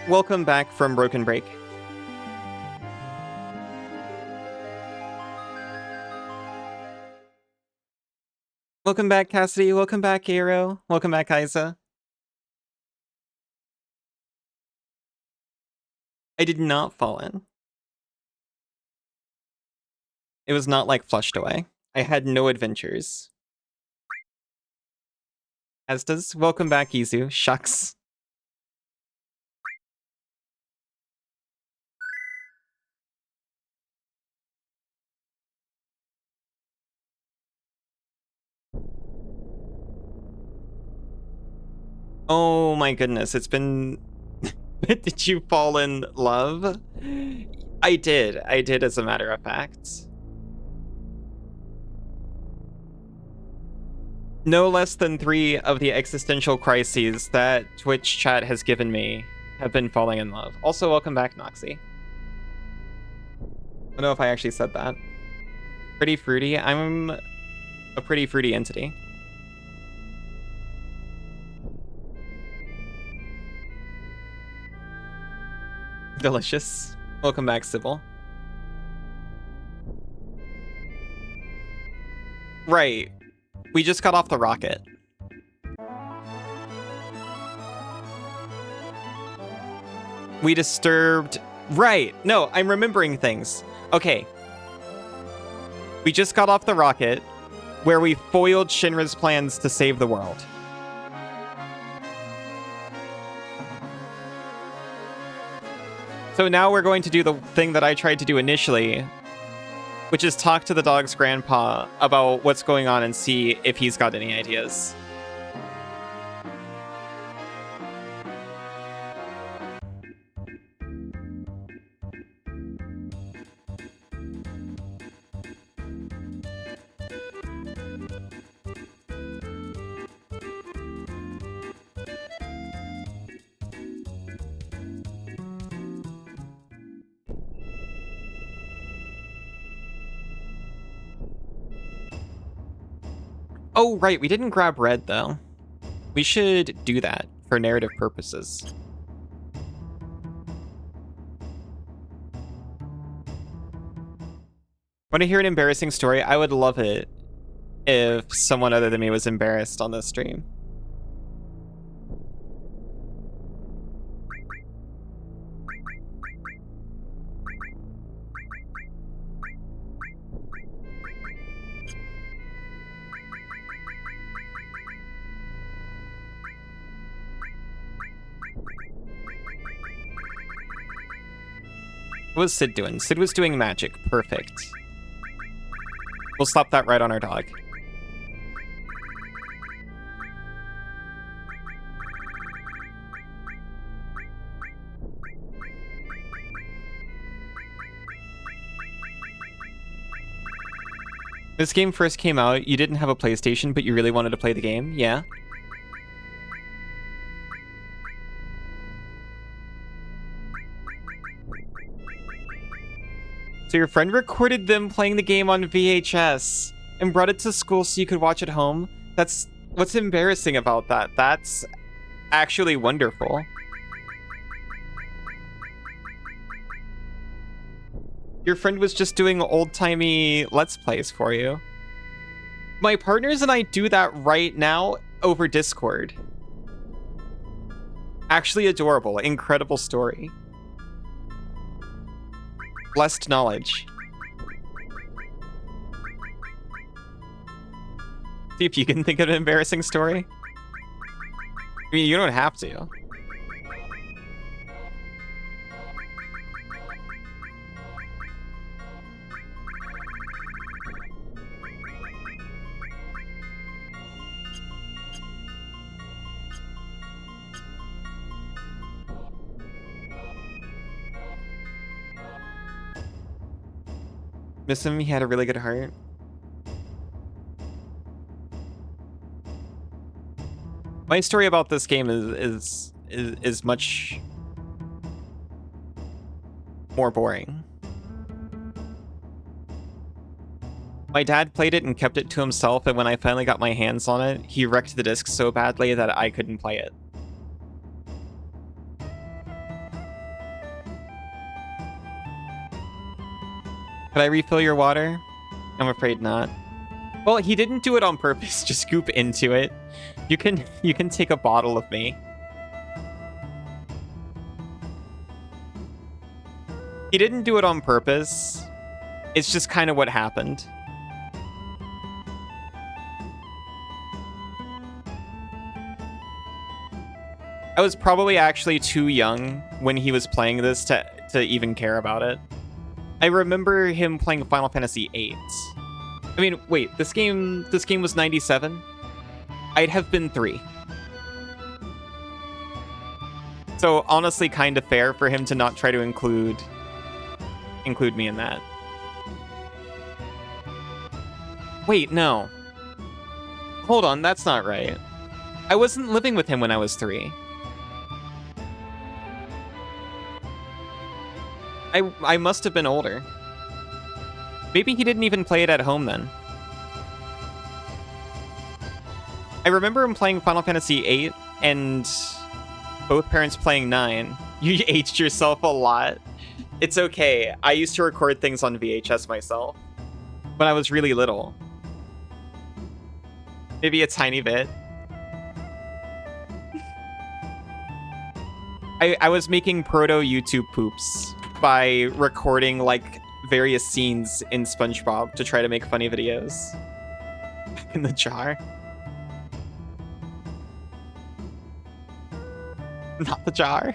welcome back from Broken Break. Welcome back, Cassidy. Welcome back, Aero. Welcome back, Isa. I did not fall in. It was not like flushed away. I had no adventures. As does welcome back, Izu. Shucks. Oh my goodness, it's been... Did you fall in love? I did as a matter of fact. No less than 3 of the existential crises that Twitch chat has given me have been falling in love. Also, welcome back, Noxie. I don't know if I actually said that. Pretty fruity. I'm a pretty fruity entity. Delicious. Welcome back, Sybil. Right. We just got off the rocket. We disturbed... Right. No, I'm remembering things. Okay. We just got off the rocket where we foiled Shinra's plans to save the world. So now we're going to do the thing that I tried to do initially, which is talk to the dog's grandpa about what's going on and see if he's got any ideas. Oh, right, we didn't grab red, though. We should do that for narrative purposes. Want to hear an embarrassing story? I would love it if someone other than me was embarrassed on this stream. What was Sid doing? Sid was doing magic. Perfect. We'll slap that right on our dog. This game first came out, you didn't have a PlayStation, but you really wanted to play the game? Yeah? So your friend recorded them playing the game on VHS and brought it to school so you could watch at home? That's... What's embarrassing about that? That's actually wonderful. Your friend was just doing old-timey Let's Plays for you. My partners and I do that right now over Discord. Actually adorable. Incredible story. Blessed knowledge. See if you can think of an embarrassing story. I mean, you don't have to. Miss him, he had a really good heart. My story about this game is much more boring. My dad played it and kept it to himself, and when I finally got my hands on it, he wrecked the disc so badly that I couldn't play it. Could I refill your water? I'm afraid not. Well, he didn't do it on purpose. Just scoop into it. You can take a bottle of me. He didn't do it on purpose. It's just kind of what happened. I was probably actually too young when he was playing this to even care about it. I remember him playing Final Fantasy VIII. I mean, wait, this game was 97? I'd have been 3. So honestly, kind of fair for him to not try to include me in that. Wait, no. Hold on, that's not right. I wasn't living with him when I was 3. I must have been older. Maybe he didn't even play it at home then. I remember him playing Final Fantasy VIII and both parents playing 9. You aged yourself a lot. It's okay. I used to record things on VHS myself when I was really little. Maybe a tiny bit. I was making proto YouTube poops by recording like various scenes in SpongeBob to try to make funny videos. Back in the jar. Not the jar.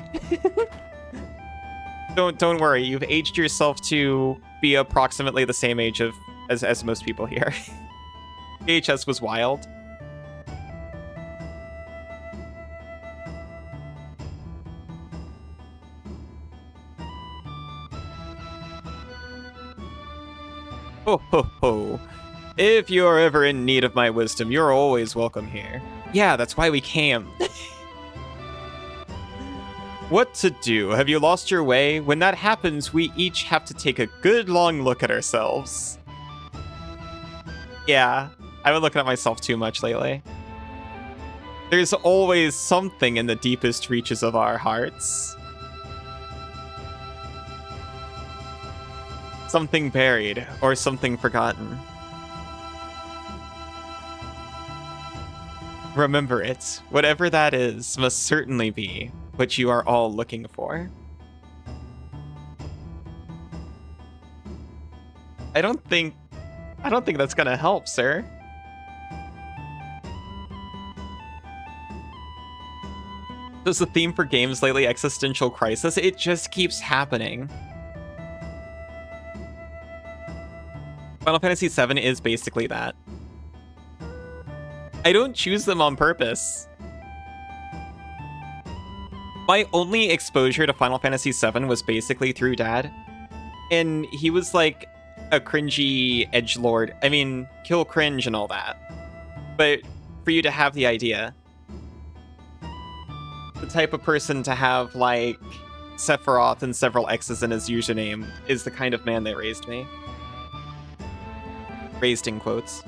Don't worry, you've aged yourself to be approximately the same age as most people here. VHS was wild. Ho ho ho. If you're ever in need of my wisdom, you're always welcome here. Yeah, that's why we came. What to do? Have you lost your way? When that happens, we each have to take a good long look at ourselves. Yeah, I've been looking at myself too much lately. There's always something in the deepest reaches of our hearts. Something buried, or something forgotten. Remember it. Whatever that is must certainly be what you are all looking for. I don't think that's gonna help, sir. Does the theme for games lately existential crisis? It just keeps happening. Final Fantasy VII is basically that. I don't choose them on purpose. My only exposure to Final Fantasy VII was basically through Dad. And he was like a cringy edgelord. I mean, kill cringe and all that. But for you to have the idea. The type of person to have like Sephiroth and several X's in his username is the kind of man that raised me. Raised in quotes.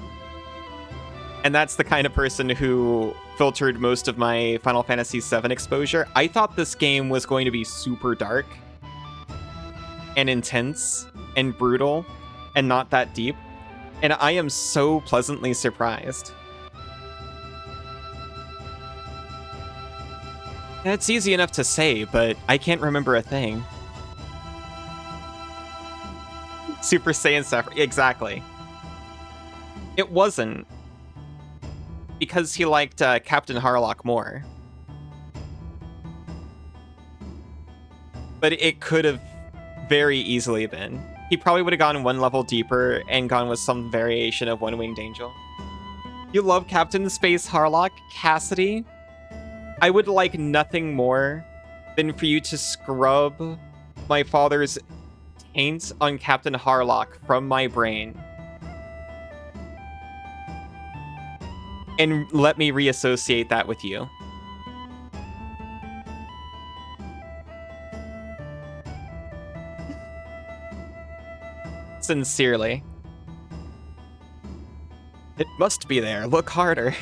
And that's the kind of person who filtered most of my Final Fantasy VII exposure. I thought this game was going to be super dark and intense and brutal and not that deep. And I am so pleasantly surprised. It's easy enough to say, but I can't remember a thing. Super Saiyan Sephiroth. Exactly. It wasn't. Because he liked Captain Harlock more. But it could have very easily been. He probably would have gone one level deeper and gone with some variation of One Winged Angel. You love Captain Space Harlock, Cassidy? I would like nothing more than for you to scrub my father's taint on Captain Harlock from my brain. And let me reassociate that with you. Sincerely. It must be there. Look harder.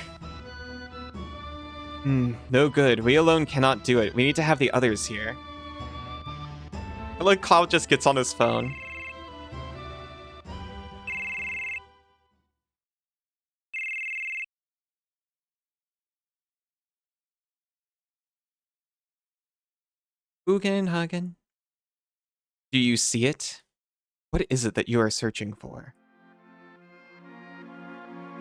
No good. We alone cannot do it. We need to have the others here. Look, Cloud just gets on his phone. Bugenhagen. Do you see it? What is it that you are searching for?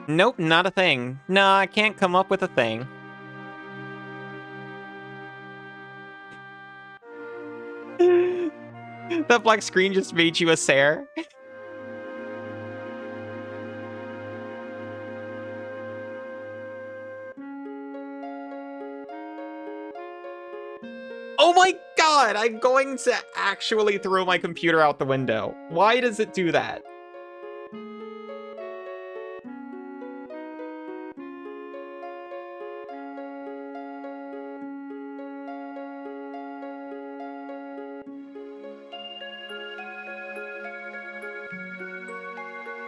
Nope, not a thing. No, I can't come up with a thing. That black screen just made you a Sare. Oh my god, I'm going to actually throw my computer out the window. Why does it do that?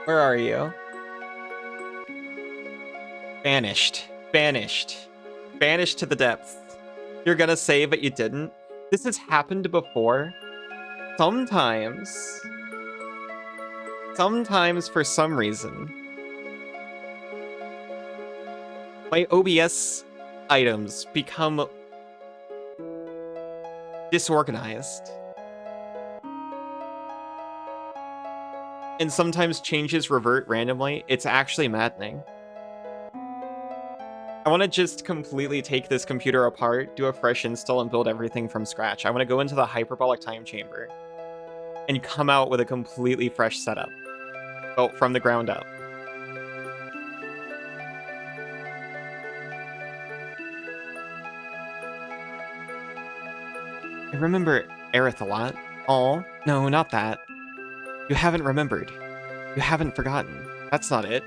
Where are you? Banished. Banished. Banished to the depths. You're gonna say, but you didn't? This has happened before. Sometimes. Sometimes, for some reason, my OBS items become disorganized. And sometimes changes revert randomly. It's actually maddening. I want to just completely take this computer apart, do a fresh install, and build everything from scratch. I want to go into the hyperbolic time chamber and come out with a completely fresh setup, built from the ground up. I remember Aerith a lot. Oh, no, not that. You haven't remembered. You haven't forgotten. That's not it.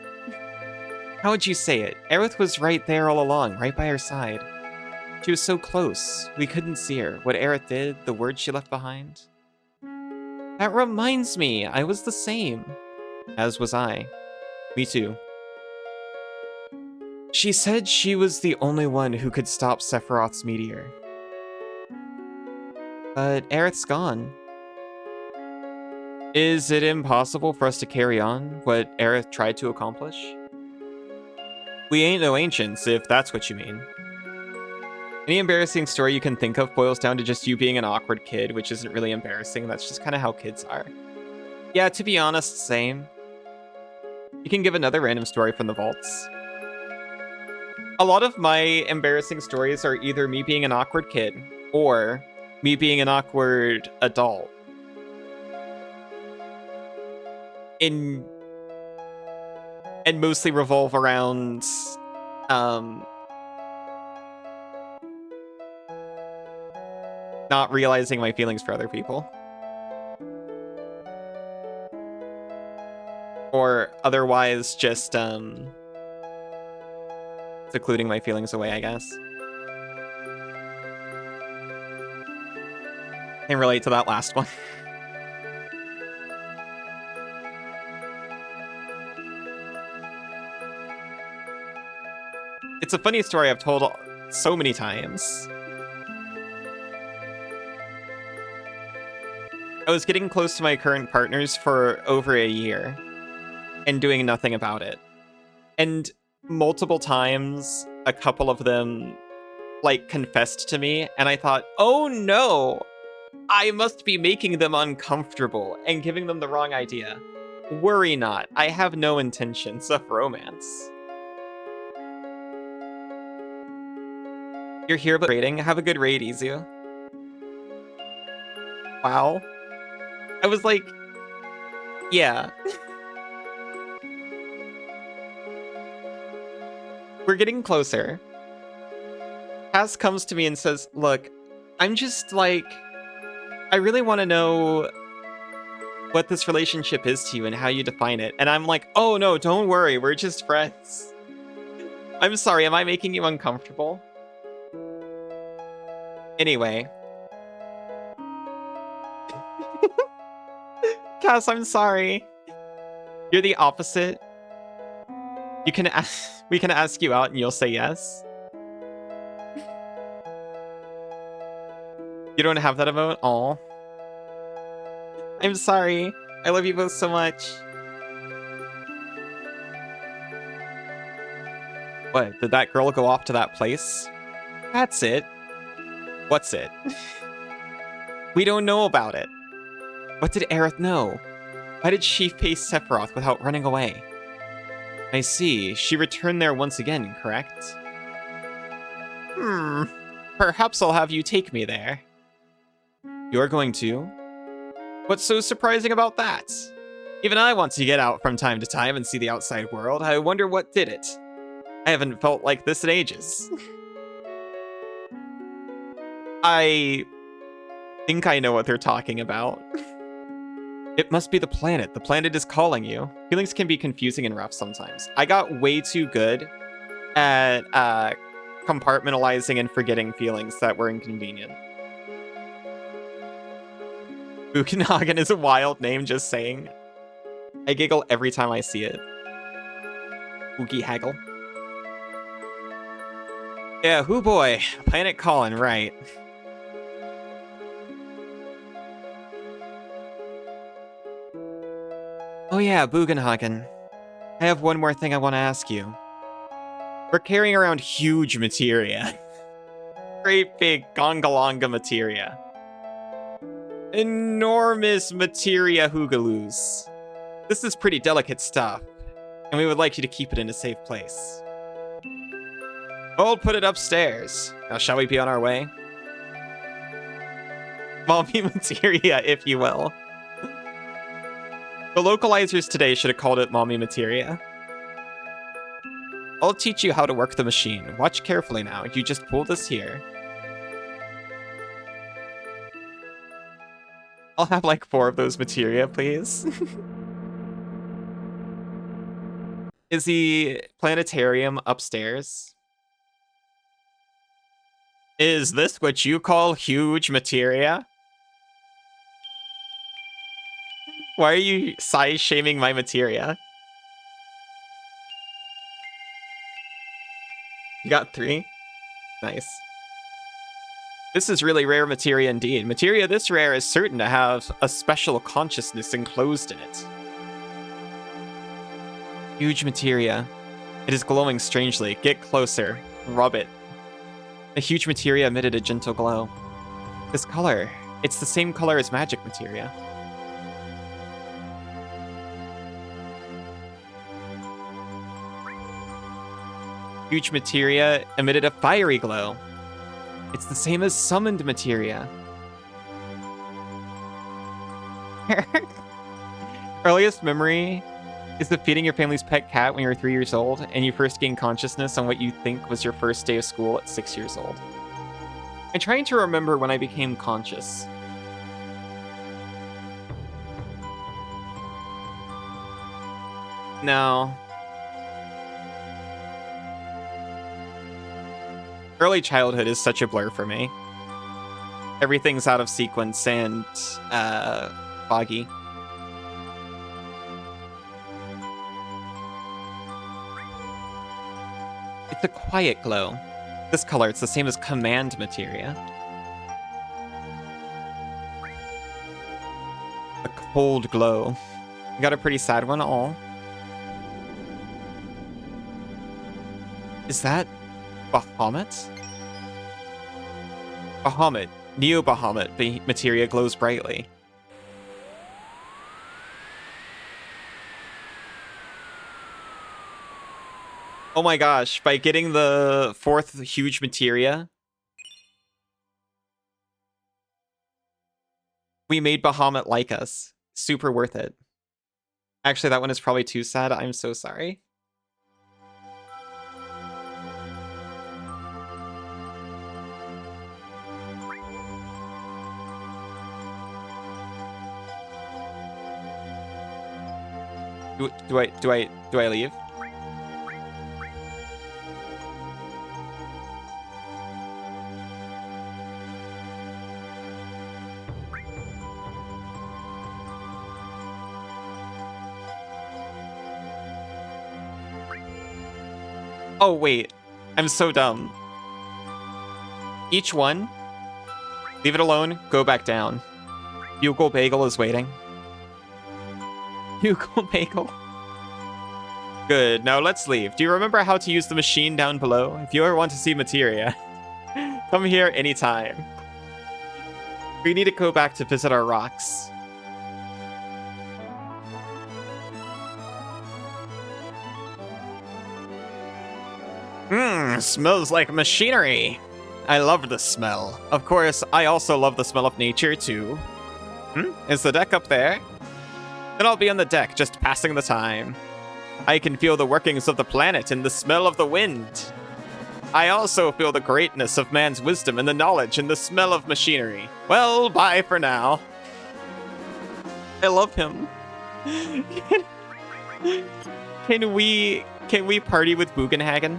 How would you say it? Aerith was right there all along, right by her side. She was so close, we couldn't see her. What Aerith did, the words she left behind. That reminds me, I was the same. As was I. Me too. She said she was the only one who could stop Sephiroth's meteor. But Aerith's gone. Is it impossible for us to carry on what Aerith tried to accomplish? We ain't no ancients, if that's what you mean. Any embarrassing story you can think of boils down to just you being an awkward kid, which isn't really embarrassing. That's just kind of how kids are. Yeah, to be honest, same. You can give another random story from the vaults. A lot of my embarrassing stories are either me being an awkward kid or me being an awkward adult. And mostly revolve around not realizing my feelings for other people. Or otherwise just secluding my feelings away, I guess. Can relate to that last one. It's a funny story I've told so many times. I was getting close to my current partners for over a year and doing nothing about it. And multiple times, a couple of them, like, confessed to me, and I thought, oh no, I must be making them uncomfortable and giving them the wrong idea. Worry not, I have no intentions of romance. You're here but raiding? Have a good raid, Izu. Wow. I was like, yeah. We're getting closer. Cass comes to me and says, look, I'm just like, I really want to know what this relationship is to you and how you define it. And I'm like, oh no, don't worry, we're just friends. I'm sorry, am I making you uncomfortable? Anyway. Cass, I'm sorry. You're the opposite. We can ask you out and you'll say yes. You don't have that emote? Aw. I'm sorry. I love you both so much. What? Did that girl go off to that place? That's it. What's it? We don't know about it. What did Aerith know? Why did she face Sephiroth without running away? I see. She returned there once again, correct? Perhaps I'll have you take me there. You're going to? What's so surprising about that? Even I want to get out from time to time and see the outside world. I wonder what did it. I haven't felt like this in ages. I think I know what they're talking about. It must be the planet. The planet is calling you. Feelings can be confusing and rough sometimes. I got way too good at compartmentalizing and forgetting feelings that were inconvenient. Bukenhagen is a wild name, just saying. I giggle every time I see it. Oogie haggle. Yeah, hoo boy. Planet calling, right. Oh yeah, Bugenhagen. I have one more thing I want to ask you. We're carrying around huge materia. Great big gongalonga materia. Enormous materia hoogaloos. This is pretty delicate stuff, and we would like you to keep it in a safe place. We'll put it upstairs. Now, shall we be on our way? Mommy materia, if you will. The localizers today should have called it Mommy Materia. I'll teach you how to work the machine. Watch carefully now. You just pull this here. I'll have like 4 of those materia, please. Is the planetarium upstairs? Is this what you call huge materia? Why are you size shaming my materia? You got 3? Nice. This is really rare materia indeed. Materia this rare is certain to have a special consciousness enclosed in it. Huge materia. It is glowing strangely. Get closer. Rub it. The huge materia emitted a gentle glow. This color, it's the same color as magic materia. Huge materia emitted a fiery glow. It's the same as summoned materia. Earliest memory is the feeding your family's pet cat when you were 3 years old, and you first gained consciousness on what you think was your first day of school at 6 years old. I'm trying to remember when I became conscious. No. Early childhood is such a blur for me. Everything's out of sequence and foggy. It's a quiet glow. This color, it's the same as command materia. A cold glow. You got a pretty sad one, all. Is that Bahamut? Bahamut. Neo Bahamut. The materia glows brightly. Oh my gosh, by getting the 4th huge materia, we made Bahamut like us. Super worth it. Actually, that one is probably too sad. I'm so sorry. Do I leave? Oh, wait. I'm so dumb. Each one, leave it alone, go back down. Bugle Bagel is waiting. Bugle Bagel. Good, now let's leave. Do you remember how to use the machine down below? If you ever want to see materia, come here anytime. We need to go back to visit our rocks. Smells like machinery. I love the smell. Of course, I also love the smell of nature, too. Is the deck up there? Then I'll be on the deck, just passing the time. I can feel the workings of the planet in the smell of the wind. I also feel the greatness of man's wisdom and the knowledge in the smell of machinery. Well, bye for now. I love him. Can we party with Bugenhagen?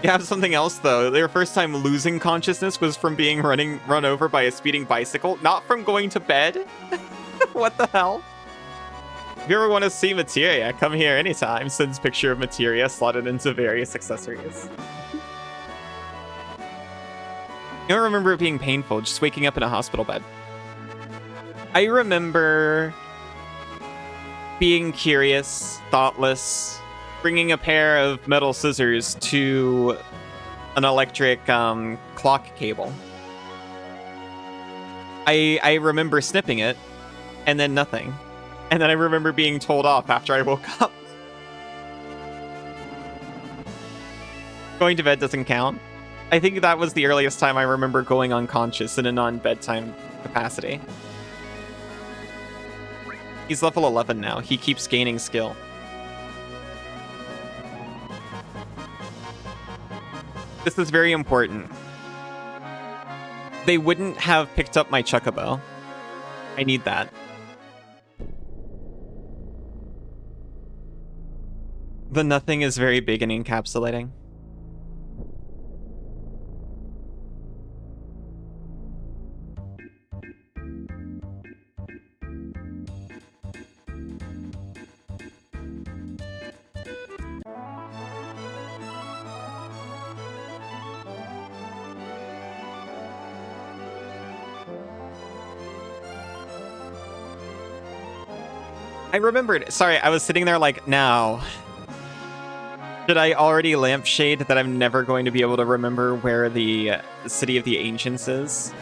You have something else, though. Their first time losing consciousness was from being run over by a speeding bicycle, not from going to bed. What the hell? If you ever want to see Materia, come here anytime. Sends picture of Materia slotted into various accessories. I don't remember it being painful, just waking up in a hospital bed. I remember being curious, thoughtless, bringing a pair of metal scissors to an electric clock cable. I remember snipping it, and then nothing. And then I remember being told off after I woke up. Going to bed doesn't count. I think that was the earliest time I remember going unconscious in a non-bedtime capacity. He's level 11 now. He keeps gaining skill. This is very important. They wouldn't have picked up my Chocobo. I need that. The nothing is very big and encapsulating. I remembered. Sorry, I was sitting there like, now. Should I already lampshade that I'm never going to be able to remember where the City of the Ancients is?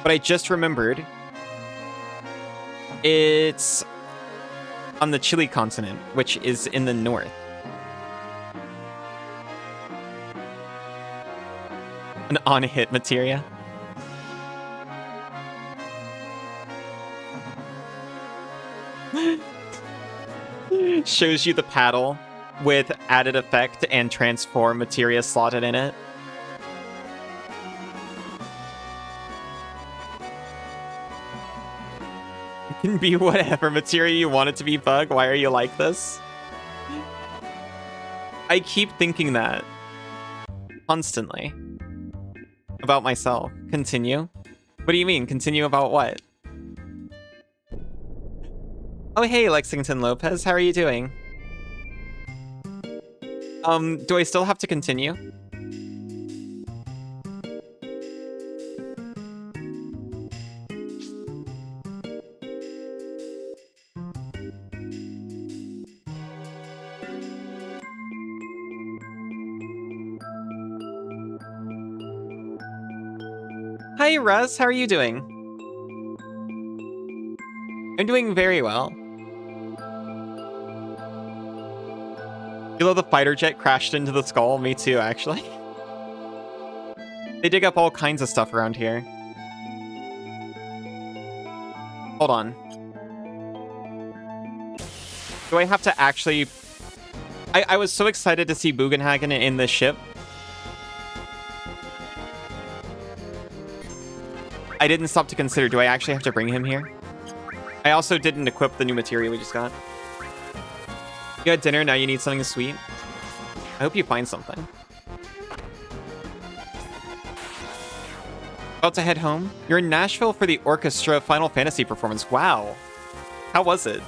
But I just remembered. It's on the Chile continent, which is in the north. An on-hit Materia. Shows you the paddle with added effect and transform Materia slotted in it. It can be whatever Materia you want it to be, Bug. Why are you like this? I keep thinking that constantly about myself. Continue? What do you mean? Continue about what? Oh, hey, Lexington Lopez. How are you doing? Do I still have to continue? Hi, Russ. How are you doing? I'm doing very well. You know the fighter jet crashed into the skull? Me too, actually. They dig up all kinds of stuff around here. Hold on. Do I have to actually... I was so excited to see Bugenhagen in this ship. I didn't stop to consider, do I actually have to bring him here? I also didn't equip the new material we just got. You had dinner, now you need something sweet. I hope you find something. About to head home? You're in Nashville for the orchestra Final Fantasy performance. Wow. How was it?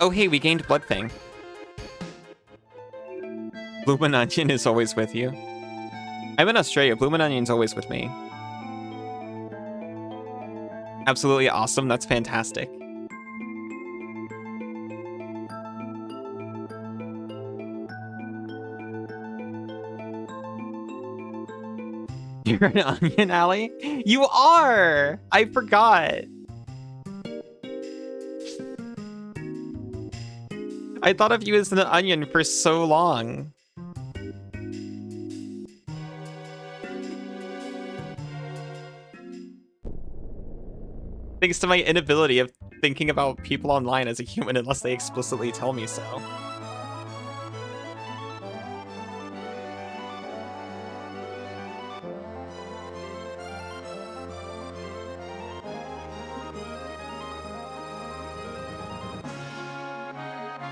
Oh, hey, we gained Blood Fang. Bloomin' Onion is always with you. I'm in Australia. Bloomin' Onion's always with me. Absolutely awesome. That's fantastic. You're an onion, Allie? You are! I forgot. I thought of you as an onion for so long. Thanks to my inability of thinking about people online as a human unless they explicitly tell me so.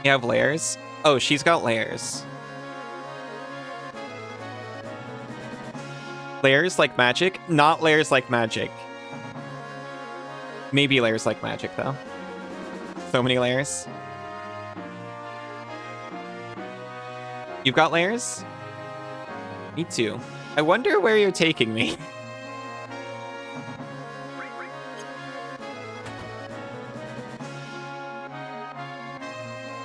You have layers? Oh, she's got layers. Layers like magic? Not layers like magic. Maybe layers like magic, though. So many layers. You've got layers? Me too. I wonder where you're taking me.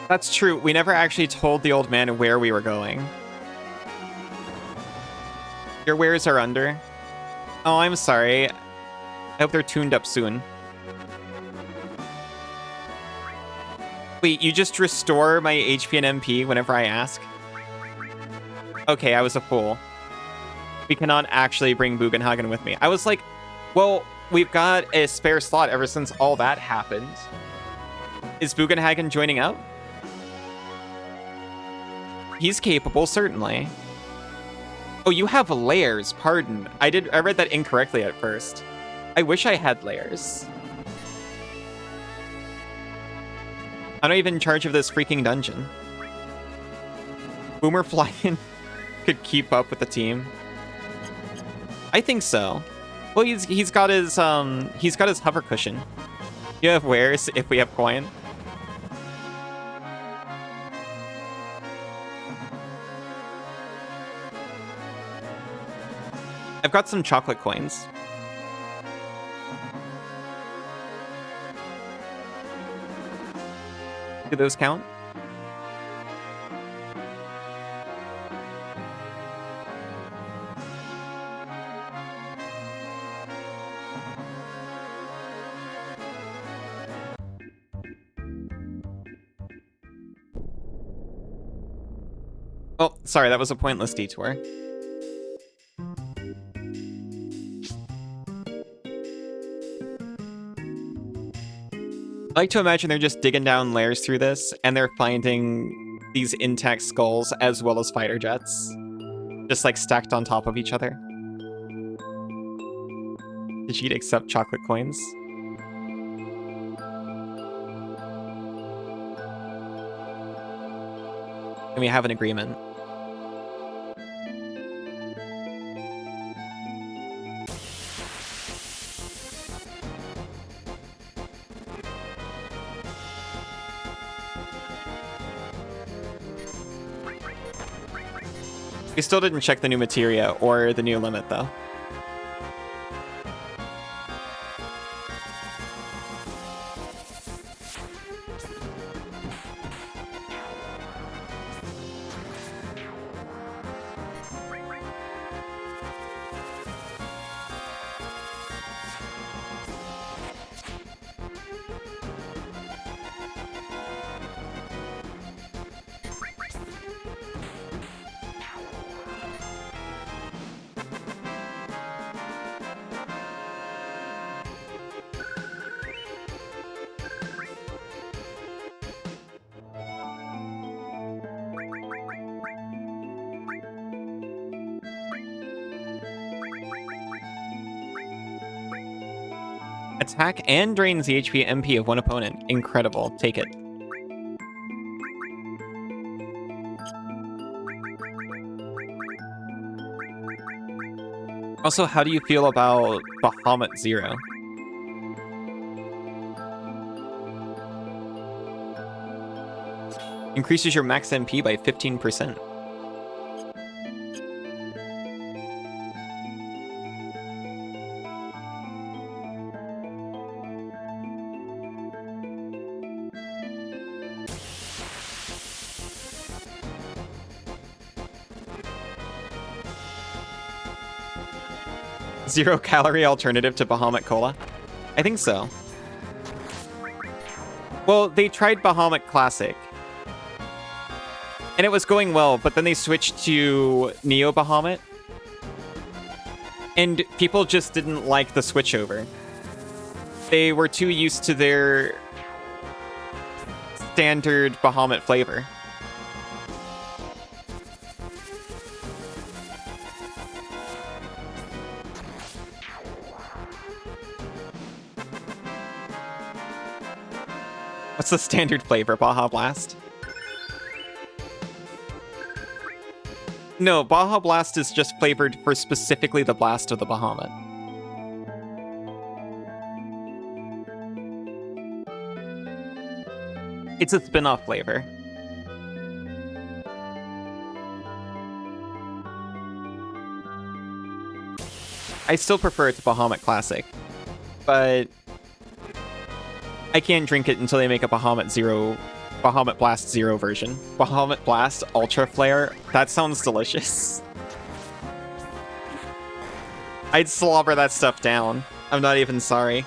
That's true. We never actually told the old man where we were going. Your wares are under. Oh, I'm sorry. I hope they're tuned up soon. Wait, you just restore my HP and MP whenever I ask? Okay, I was a fool. We cannot actually bring Bugenhagen with me. I was like, well, we've got a spare slot ever since all that happened. Is Bugenhagen joining up? He's capable, certainly. Oh, you have layers. Pardon. I read that incorrectly at first. I wish I had layers. I'm not even in charge of this freaking dungeon. Boomer Flying could keep up with the team. I think so. Well, he's got his hover cushion. You have wares if we have coin. I've got some chocolate coins. Do those count? Oh, sorry, that was a pointless detour. I like to imagine they're just digging down layers through this, and they're finding these intact skulls as well as fighter jets. Just like stacked on top of each other. Did she accept chocolate coins? And we have an agreement. We still didn't check the new materia or the new limit, though. Attack and drains the HP MP of one opponent. Incredible. Take it. Also, how do you feel about Bahamut Zero? Increases your max MP by 15%. 0-calorie alternative to Bahamut Cola? I think so. Well, they tried Bahamut Classic. And it was going well, but then they switched to Neo Bahamut. And people just didn't like the switchover. They were too used to their standard Bahamut flavor. What's the standard flavor? Baja Blast? No, Baja Blast is just flavored for specifically the blast of the Bahamut. It's a spin-off flavor. I still prefer it to Bahamut Classic, but I can't drink it until they make a Bahamut Blast Zero version. Bahamut Blast Ultra Flare. That sounds delicious. I'd slobber that stuff down. I'm not even sorry.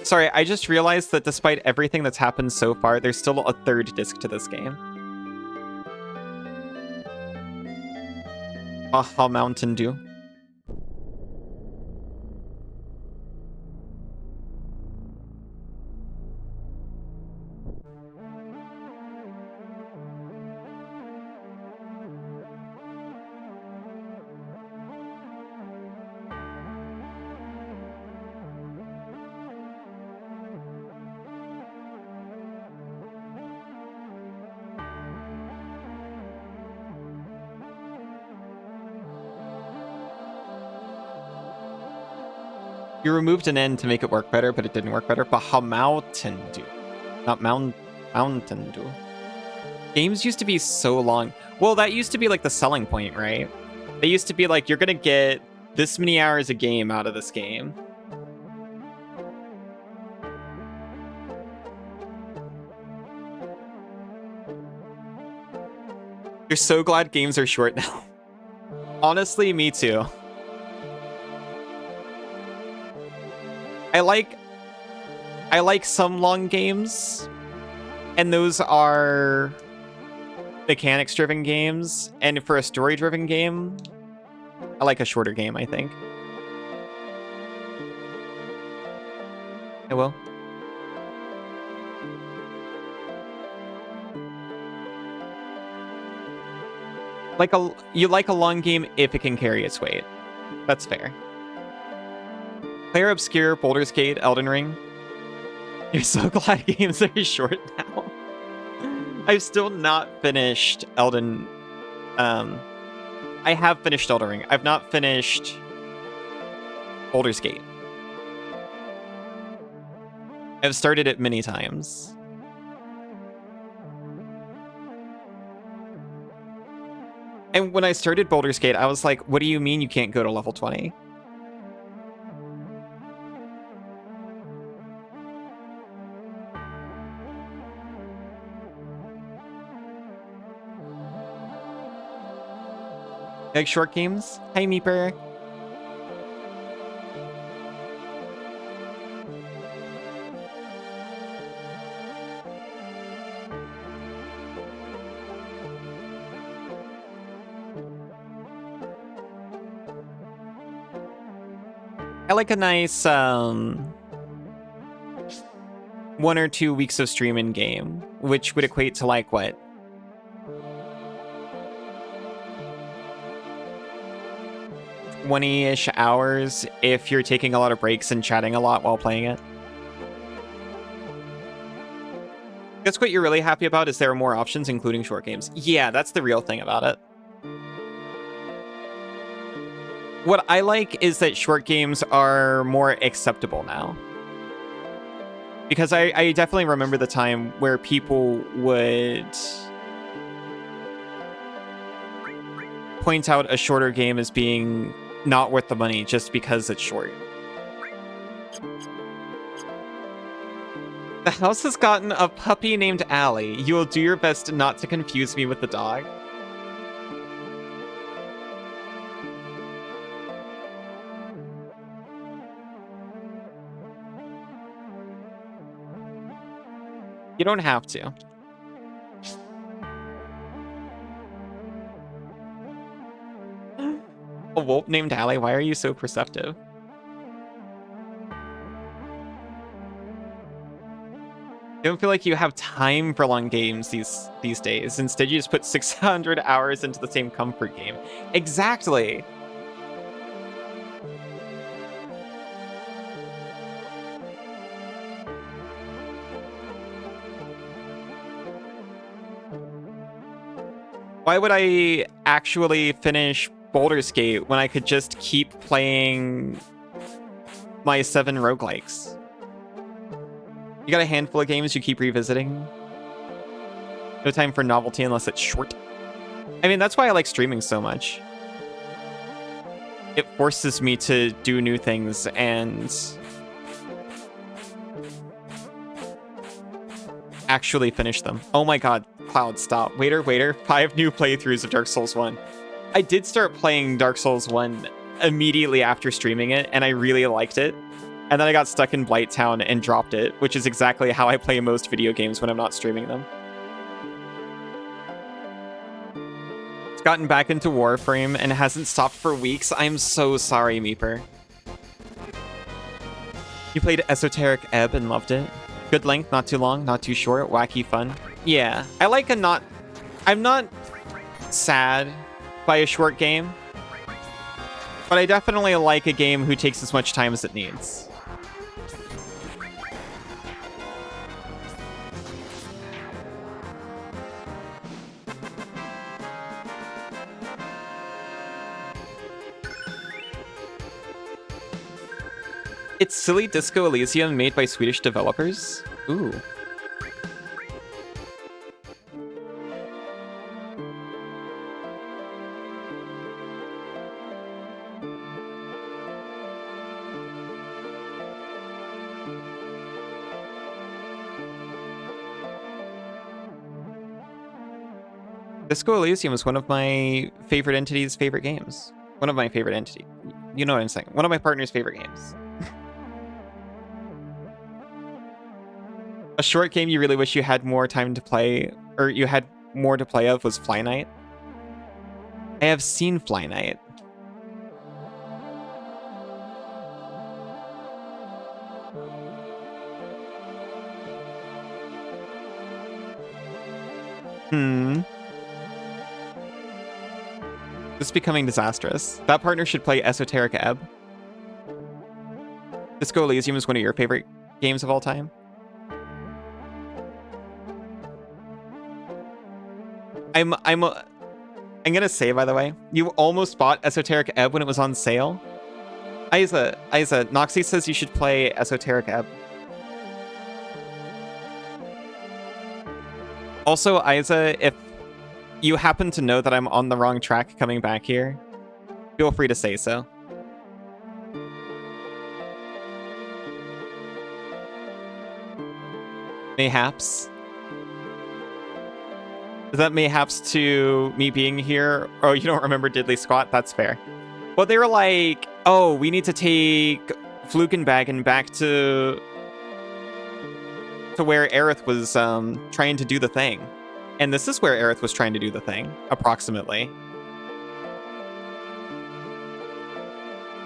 Sorry, I just realized that despite everything that's happened so far, there's still a third disc to this game. Baja Mountain Dew. You removed an N to make it work better, but it didn't work better. Baja Mountain Dew. Not Mountain Dew. Games used to be so long. Well, that used to be like the selling point, right? They used to be like, you're gonna get this many hours a game out of this game. You're so glad games are short now. Honestly, me too. I like some long games, and those are mechanics-driven games, and for a story-driven game, I like a shorter game, I think. I will. You like a long game if it can carry its weight. That's fair. Player Obscure, Baldur's Gate, Elden Ring. You're so glad games are short now. I've still not finished Elden... I have finished Elden Ring. I've not finished Baldur's Gate. I've started it many times. And when I started Baldur's Gate, I was like, what do you mean you can't go to level 20? Like short games? Hi, Meeper. I like a nice 1 or 2 weeks of streaming game, which would equate to like what? 20-ish hours if you're taking a lot of breaks and chatting a lot while playing it. That's what you're really happy about, is there are more options, including short games. Yeah, that's the real thing about it. What I like is that short games are more acceptable now. Because I definitely remember the time where people would point out a shorter game as being not worth the money just because it's short. The house has gotten a puppy named Allie. You will do your best not to confuse me with the dog. You don't have to. A wolf named Allie? Why are you so perceptive? I don't feel like you have time for long games these days. Instead, you just put 600 hours into the same comfort game. Exactly. Why would I actually finish Baldur's Gate when I could just keep playing my 7 roguelikes? You got a handful of games you keep revisiting? No time for novelty unless it's short. I mean, that's why I like streaming so much. It forces me to do new things and actually finish them. Oh my god, Cloud, stop. Waiter, 5 new playthroughs of Dark Souls 1. I did start playing Dark Souls 1 immediately after streaming it, and I really liked it. And then I got stuck in Blighttown and dropped it, which is exactly how I play most video games when I'm not streaming them. It's gotten back into Warframe and hasn't stopped for weeks. I'm so sorry, Meeper. You played Esoteric Ebb and loved it. Good length, not too long, not too short, wacky fun. Yeah, I like a not... I'm not sad by a short game, but I definitely like a game who takes as much time as it needs. It's Silly Disco Elysium made by Swedish developers? Ooh. Disco Elysium is one of my favorite entities' favorite games. One of my favorite entities. You know what I'm saying. One of my partner's favorite games. A short game you really wish you had more time to play, or you had more to play of, was Fly Night. I have seen Fly Night. This is becoming disastrous. That partner should play Esoteric Ebb. Disco Elysium is one of your favorite games of all time. I'm gonna say, by the way, you almost bought Esoteric Ebb when it was on sale. Isa, Noxie says you should play Esoteric Ebb. Also, Isa, if you happen to know that I'm on the wrong track coming back here, feel free to say so. Mayhaps. Is that mayhaps to me being here? Oh, you don't remember Diddley Squat? That's fair. Well, they were like, oh, we need to take Flukenbagen back to where Aerith was trying to do the thing. And this is where Aerith was trying to do the thing, approximately.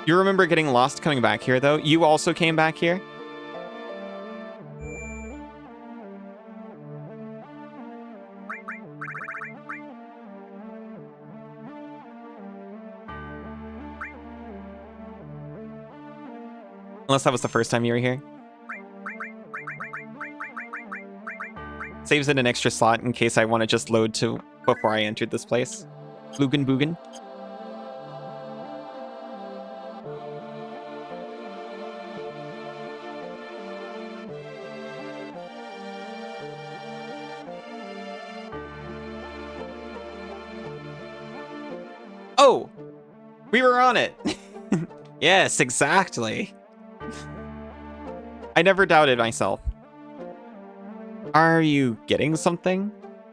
You remember getting lost coming back here, though? You also came back here? Unless that was the first time you were here. Saves in an extra slot in case I want to just load to before I entered this place. Flugenbogen. Oh! We were on it! Yes, exactly. I never doubted myself. Are you getting something?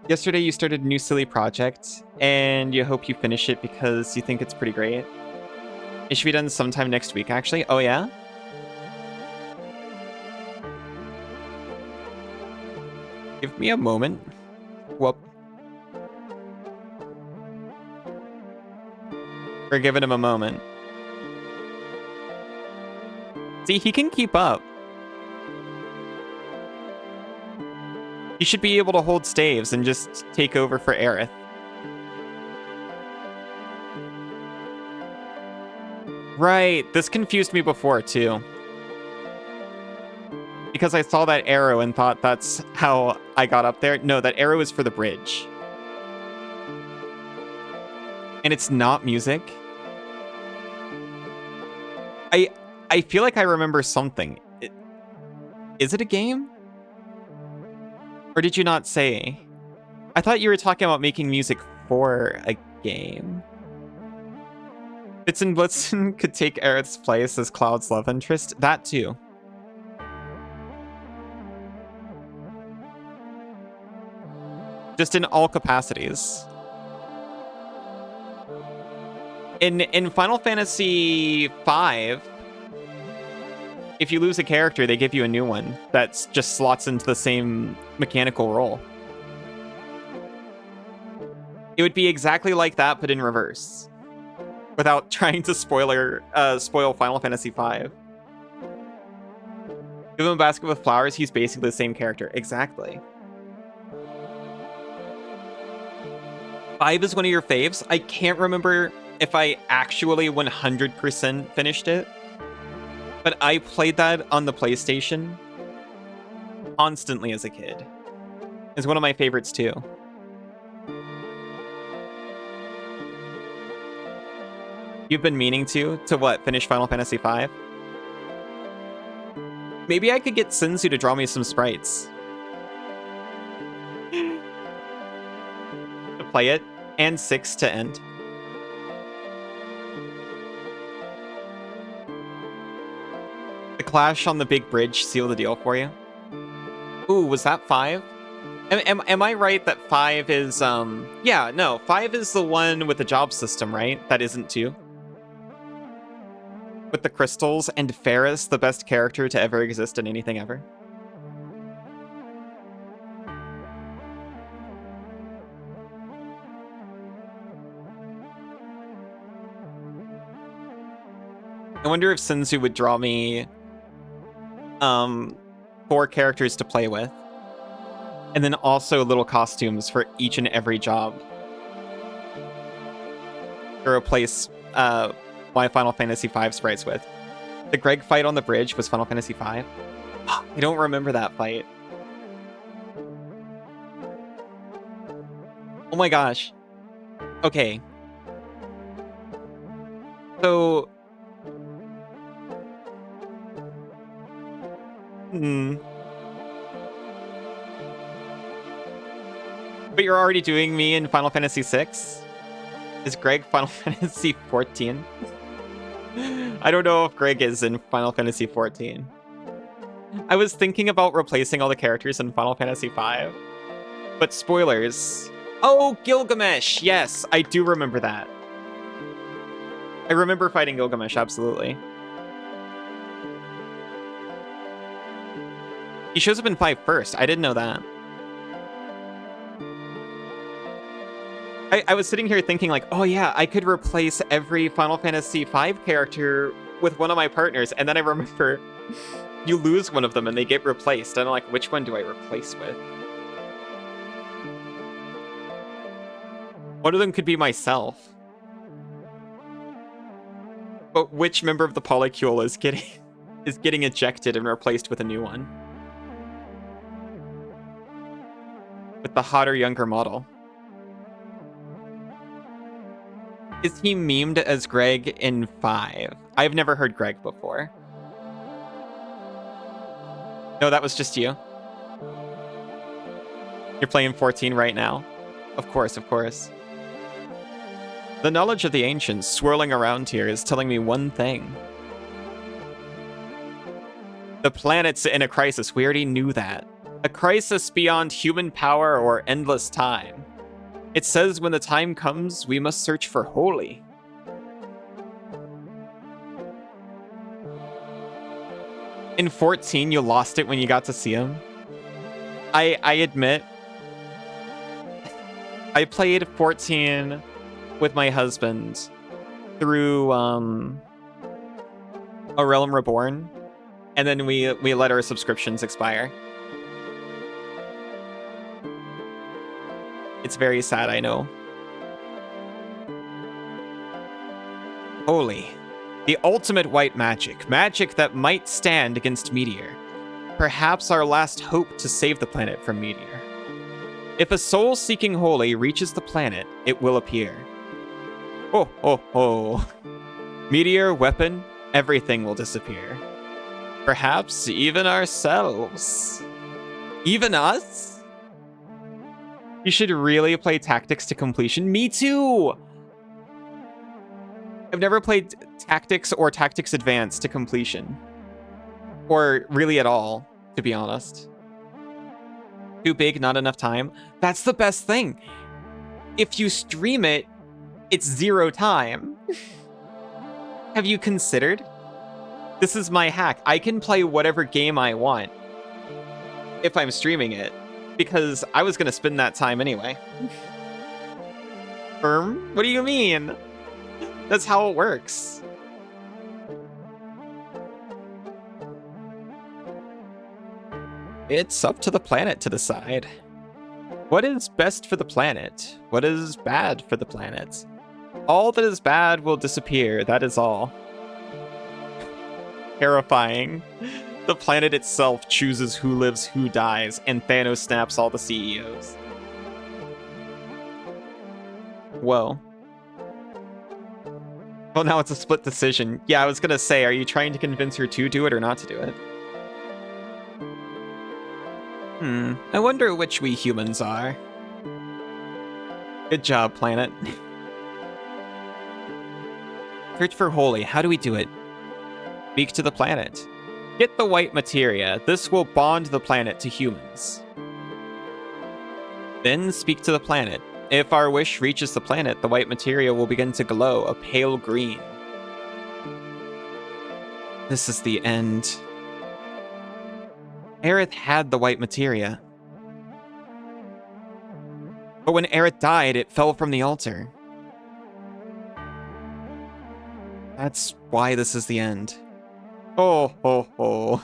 Yesterday you started a new silly project, and you hope you finish it because you think it's pretty great. It should be done sometime next week, actually. Oh, yeah? Give me a moment. Whoop. We're giving him a moment. See, he can keep up. He should be able to hold staves and just take over for Aerith. Right, this confused me before, too. Because I saw that arrow and thought that's how I got up there. No, that arrow is for the bridge. And it's not music. I feel like I remember something. Is it a game? Or did you not say? I thought you were talking about making music for a game. Fitz and Blitzen could take Aerith's place as Cloud's love interest. That too. Just in all capacities. In Final Fantasy V, if you lose a character, they give you a new one that just slots into the same mechanical role. It would be exactly like that, but in reverse. Without trying to spoil Final Fantasy V. Give him a basket with flowers, he's basically the same character. Exactly. 5 is one of your faves. I can't remember if I actually 100% finished it. But I played that on the PlayStation constantly as a kid. It's one of my favorites too. You've been meaning to what? Finish Final Fantasy V? Maybe I could get Sinzu to draw me some sprites. To play it, and 6 to end. The clash on the big bridge seal the deal for you. Ooh, was that 5? Am I right that 5 is, yeah, no, 5 is the one with the job system, right? That isn't 2. With the crystals, and Ferris, the best character to ever exist in anything ever. I wonder if Sinzu would draw me 4 characters to play with. And then also little costumes for each and every job. To replace my Final Fantasy V sprites with. The Greg fight on the bridge was Final Fantasy V? I don't remember that fight. Oh my gosh. Okay. So... But you're already doing me in Final Fantasy VI? Is Greg Final Fantasy 14? I don't know if Greg is in Final Fantasy 14. I was thinking about replacing all the characters in Final Fantasy V. But spoilers. Oh, Gilgamesh! Yes, I do remember that. I remember fighting Gilgamesh, absolutely. He shows up in 5 first. I didn't know that. I was sitting here thinking like, oh yeah, I could replace every Final Fantasy V character with one of my partners, and then I remember you lose one of them and they get replaced, and I'm like, which one do I replace with? One of them could be myself. But which member of the polycule is getting ejected and replaced with a new one? With the hotter, younger model. Is he memed as Greg in 5? I've never heard Greg before. No, that was just you. You're playing 14 right now. Of course, of course. The knowledge of the ancients swirling around here is telling me one thing. The planet's in a crisis. We already knew that. A crisis beyond human power or endless time. It says when the time comes, we must search for holy. In 14, you lost it when you got to see him. I admit, I played 14 with my husband through A Realm Reborn, and then we let our subscriptions expire. It's very sad, I know. Holy. The ultimate white magic. Magic that might stand against Meteor. Perhaps our last hope to save the planet from Meteor. If a soul seeking holy reaches the planet, it will appear. Oh, oh, oh. Meteor, weapon, everything will disappear. Perhaps even ourselves. Even us? You should really play Tactics to completion. Me too! I've never played Tactics or Tactics Advanced to completion. Or really at all, to be honest. Too big, not enough time. That's the best thing. If you stream it, it's 0 time. Have you considered? This is my hack. I can play whatever game I want if I'm streaming it, because I was going to spend that time anyway. What do you mean? That's how it works. It's up to the planet to decide. What is best for the planet? What is bad for the planet? All that is bad will disappear, that is all. Terrifying. The planet itself chooses who lives, who dies, and Thanos snaps all the CEOs. Whoa. Well, now it's a split decision. Yeah, I was gonna say, are you trying to convince her to do it or not to do it? I wonder which we humans are. Good job, planet. Search for holy. How do we do it? Speak to the planet. Get the white materia. This will bond the planet to humans. Then speak to the planet. If our wish reaches the planet, the white materia will begin to glow a pale green. This is the end. Aerith had the white materia. But when Aerith died, it fell from the altar. That's why this is the end. Oh, ho, ho.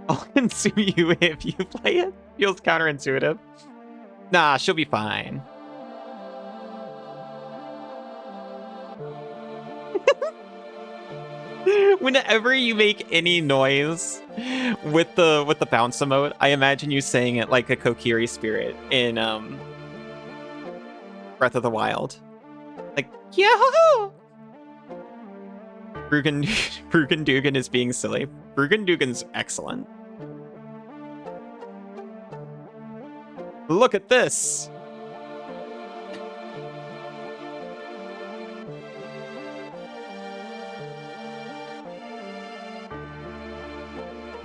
I'll consume you if you play it. Feels counterintuitive. Nah, she'll be fine. Whenever you make any noise with the bounce emote, I imagine you saying it like a Kokiri spirit in Breath of the Wild. Like, yo! Brugen Dugan is being silly. Brugen Dugan's excellent. Look at this!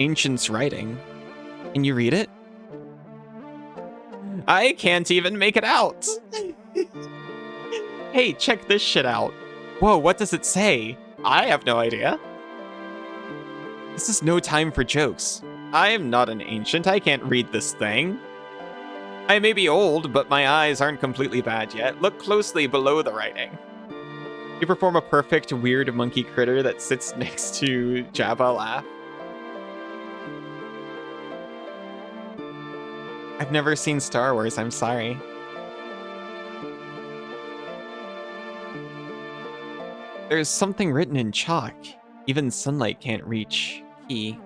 Ancient's writing. Can you read it? I can't even make it out! Hey, check this shit out. Whoa, what does it say? I have no idea. This is no time for jokes. I am not an ancient. I can't read this thing. I may be old, but my eyes aren't completely bad yet. Look closely below the writing. You perform a perfect weird monkey critter that sits next to Jabba laugh. I've never seen Star Wars, I'm sorry. There's something written in chalk. Even sunlight can't reach. It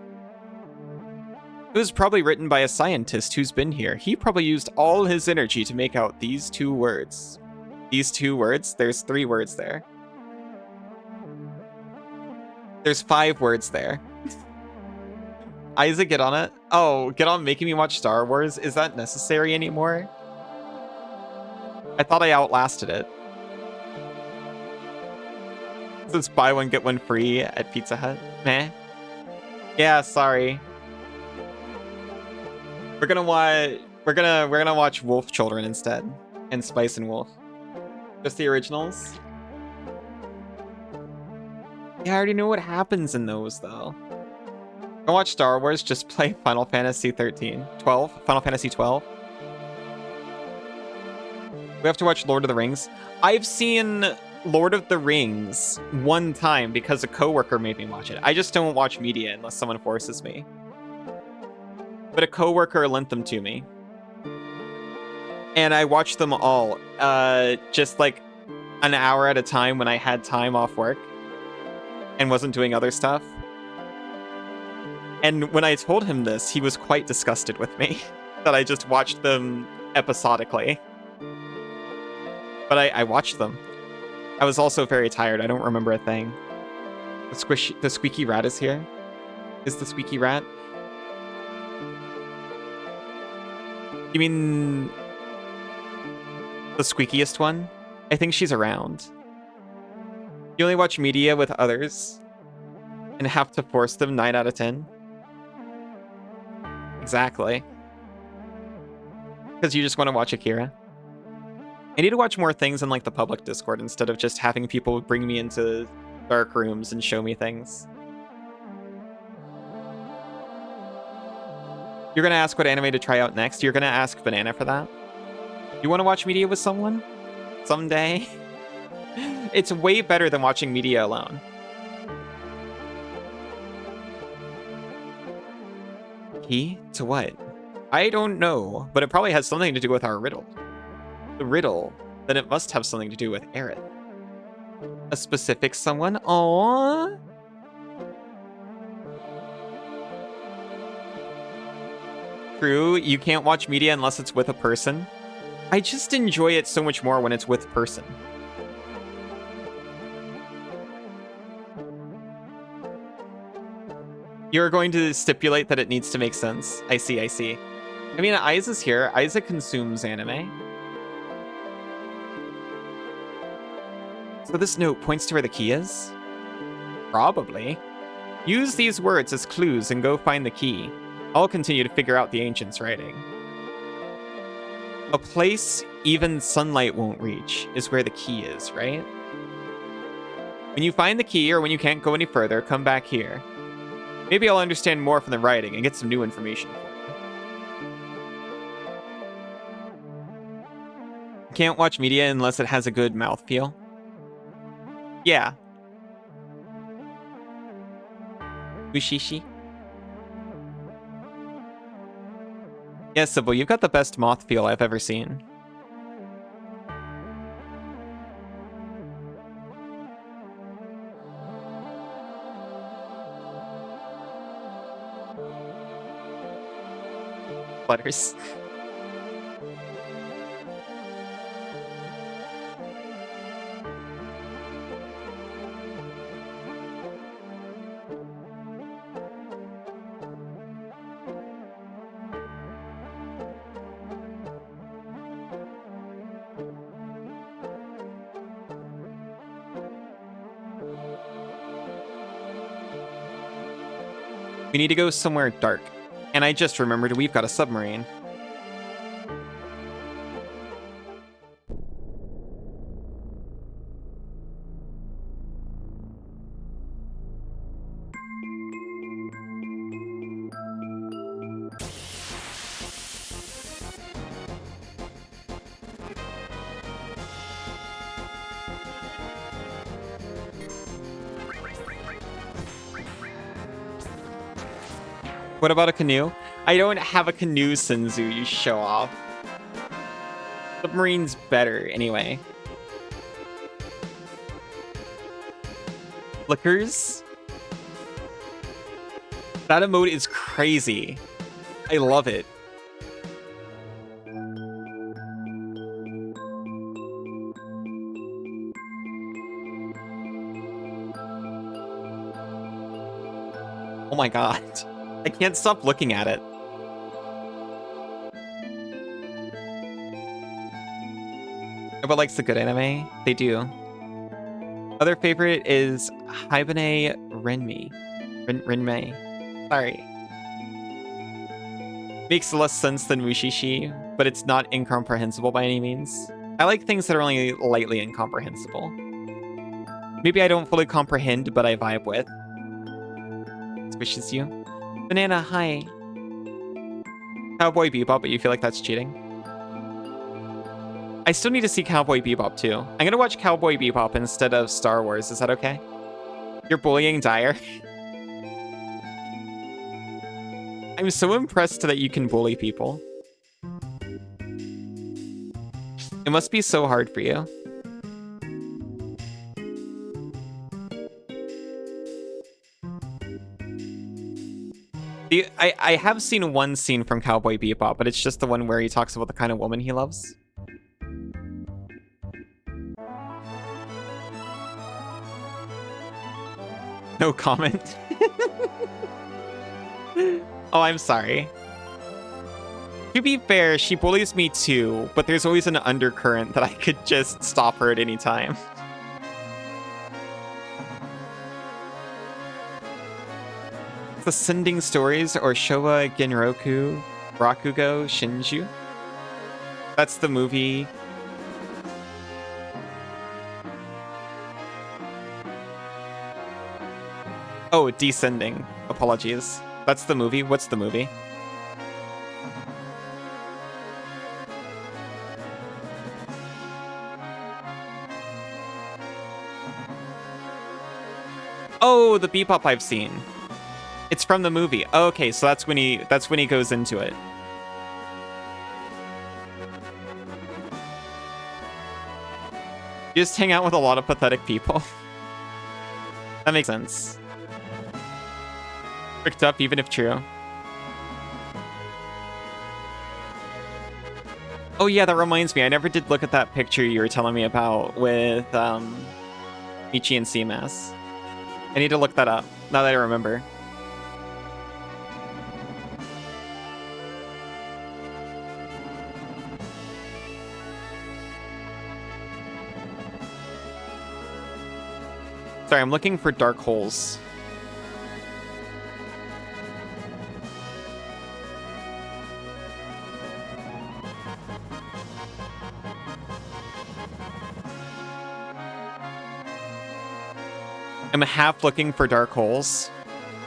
was probably written by a scientist who's been here. He probably used all his energy to make out these 2 words. These 2 words? There's 3 words there. There's 5 words there. Isaac, get on it. Oh, get on making me watch Star Wars? Is that necessary anymore? I thought I outlasted it. This buy one, get one free at Pizza Hut. Meh. Yeah, sorry. We're gonna watch Wolf Children instead, and Spice and Wolf. Just the originals. Yeah, I already know what happens in those though. Don't watch Star Wars. Just play Final Fantasy 12. Final Fantasy 12. We have to watch Lord of the Rings. I've seen Lord of the Rings one time because a coworker made me watch it. I just don't watch media unless someone forces me. But a coworker lent them to me. And I watched them all, just like an hour at a time when I had time off work and wasn't doing other stuff. And when I told him this, he was quite disgusted with me that I just watched them episodically. But I watched them. I was also very tired. I don't remember a thing. The squeaky rat is here. Is the squeaky rat? You mean the squeakiest one? I think she's around. You only watch media with others and have to force them 9 out of 10? Exactly. Because you just want to watch Akira. I need to watch more things in like the public Discord instead of just having people bring me into dark rooms and show me things. You're going to ask what anime to try out next? You're going to ask Banana for that? You want to watch media with someone? Someday? It's way better than watching media alone. Key to what? I don't know, but it probably has something to do with our riddle. The riddle, then it must have something to do with Aerith. A specific someone? Aww. True, you can't watch media unless it's with a person. I just enjoy it so much more when it's with a person. You're going to stipulate that it needs to make sense. I see, I see. I mean, Aiza's here. Aiza consumes anime. So this note points to where the key is? Probably. Use these words as clues and go find the key. I'll continue to figure out the ancients' writing. A place even sunlight won't reach is where the key is, right? When you find the key or when you can't go any further, come back here. Maybe I'll understand more from the writing and get some new information for you. Can't watch media unless it has a good mouthfeel. Yeah. Ushishi. Yes, Sybil, you've got the best mouthfeel I've ever seen. Butters. We need to go somewhere dark. And I just remembered we've got a submarine. What about a canoe? I don't have a canoe, Sinzu, you show off. Submarine's better, anyway. Flickers? That emote is crazy. I love it. Oh my god. I can't stop looking at it. Everyone likes the good anime? They do. Other favorite is Hibane Renmei. Renmei. Sorry. Makes less sense than Mushishi, but it's not incomprehensible by any means. I like things that are only lightly incomprehensible. Maybe I don't fully comprehend, but I vibe with. Suspicious you. Banana, hi. Cowboy Bebop, but you feel like that's cheating? I still need to see Cowboy Bebop too. I'm gonna watch Cowboy Bebop instead of Star Wars. Is that okay? You're bullying Dyer. I'm so impressed that you can bully people. It must be so hard for you. I have seen one scene from Cowboy Bebop, but it's just the one where he talks about the kind of woman he loves. No comment. Oh, I'm sorry. To be fair, she bullies me too, but there's always an undercurrent that I could just stop her at any time. The Sending Stories or Showa Genroku Rakugo Shinju. That's the movie. Oh, Descending. Apologies. That's the movie. What's the movie? Oh, the Bebop I've seen. It's from the movie. Oh, okay, so that's when he goes into it. You just hang out with a lot of pathetic people. That makes sense. Picked up, even if true. Oh yeah, that reminds me. I never did look at that picture you were telling me about with Michi and Seamass. I need to look that up, now that I remember. Sorry, I'm looking for dark holes. I'm half looking for dark holes.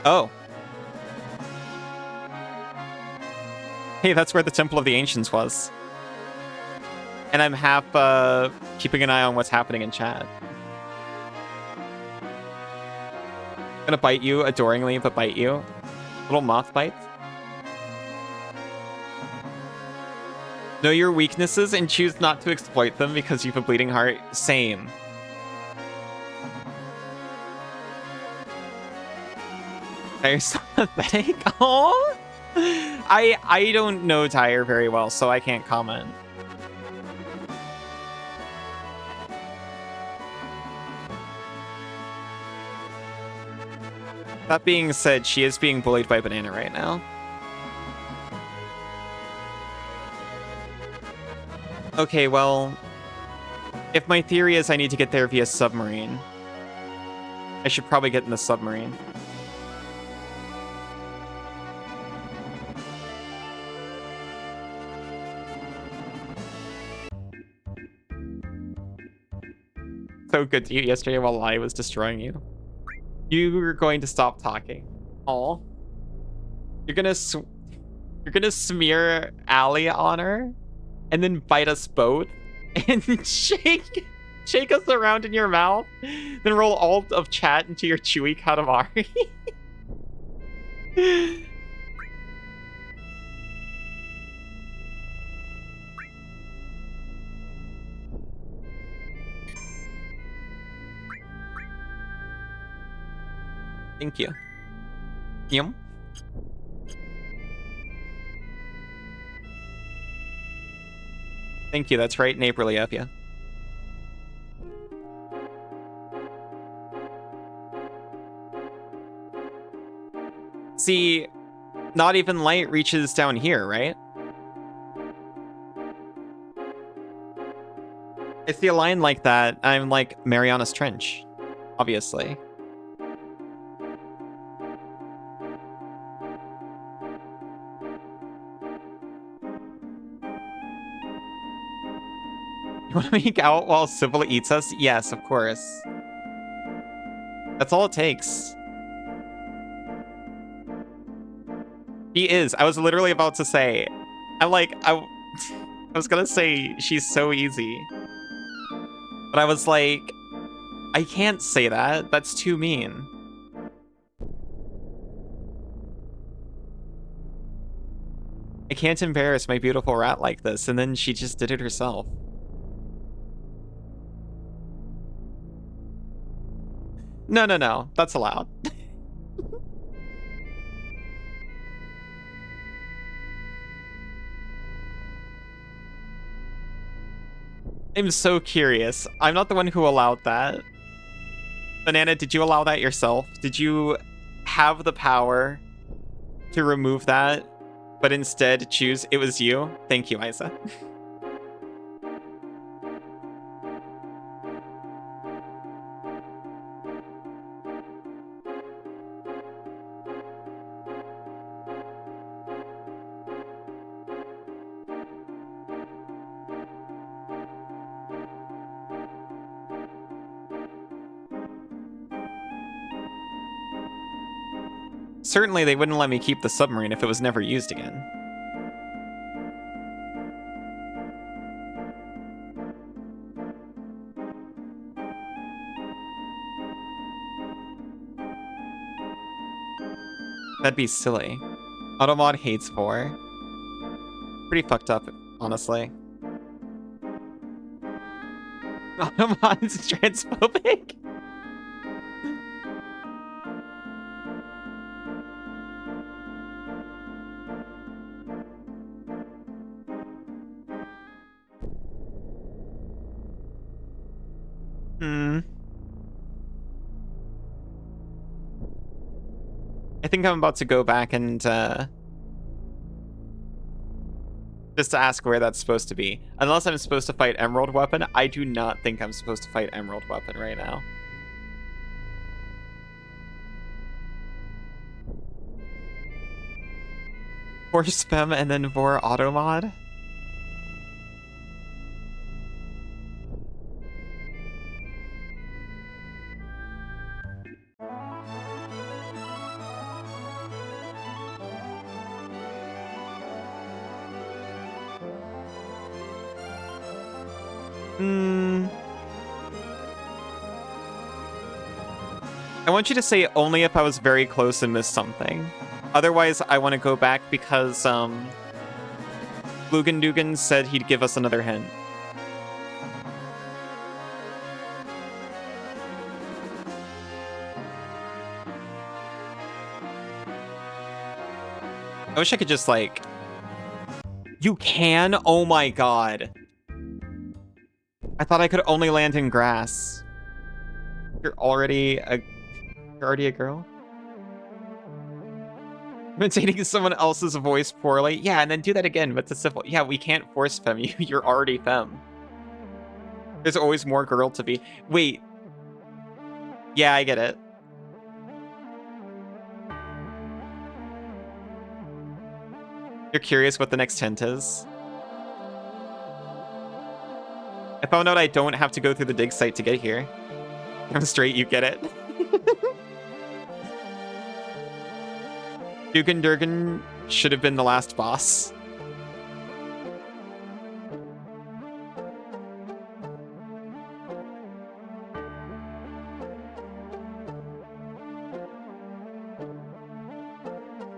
Oh. Hey, that's where the Temple of the Ancients was. And I'm half keeping an eye on what's happening in chat. Gonna bite you adoringly, but bite you. Little moth bites. Know your weaknesses and choose not to exploit them because you have a bleeding heart. Same. Tyre so pathetic. Oh, I don't know Tyre very well, so I can't comment. That being said, she is being bullied by Banana right now. Okay, well, if my theory is I need to get there via submarine, I should probably get in the submarine. So good to you yesterday while I was destroying you. You were going to stop talking. Aw. You're gonna smear Allie on her and then bite us both and shake us around in your mouth, then roll all of chat into your chewy Katamari. Thank you. Yum. Thank you, that's right, neighborly of you. See, not even light reaches down here, right? I see a line like that, I'm like Mariana's Trench, obviously. You want to make out while Sybil eats us? Yes, of course. That's all it takes. She is. I was literally about to say. I was gonna say she's so easy. But I was like, I can't say that. That's too mean. I can't embarrass my beautiful rat like this, and then she just did it herself. No, no, no. That's allowed. I'm so curious. I'm not the one who allowed that. Banana, did you allow that yourself? Did you have the power to remove that, but instead choose it was you? Thank you, Isa. Certainly they wouldn't let me keep the submarine if it was never used again. That'd be silly. Automod hates 4. Pretty fucked up, honestly. Automod's transphobic? I think I'm about to go back and just to ask where that's supposed to be. Unless I'm supposed to fight Emerald Weapon, I do not think I'm supposed to fight Emerald Weapon right now. For spam and then for automod? I want you to say only if I was very close and missed something. Otherwise, I want to go back because Lugan Dugan said he'd give us another hint. I wish I could just, like... You can? Oh my god. I thought I could only land in grass. You're already a girl? Imitating someone else's voice poorly? Yeah, and then do that again, but it's simple. Yeah, we can't force femme you. You're already femme. There's always more girl to be. Wait. Yeah, I get it. You're curious what the next hint is? I found out I don't have to go through the dig site to get here. I'm straight, you get it. Dugan Durgan should have been the last boss.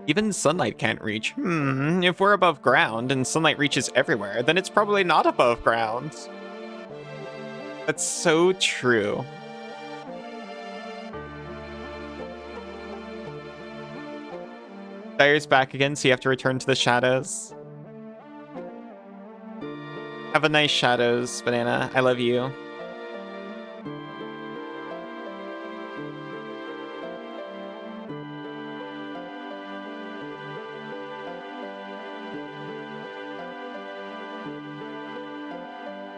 Even sunlight can't reach. If we're above ground and sunlight reaches everywhere, then it's probably not above ground. That's so true. Dire's back again, so you have to return to the shadows. Have a nice shadows, Banana. I love you.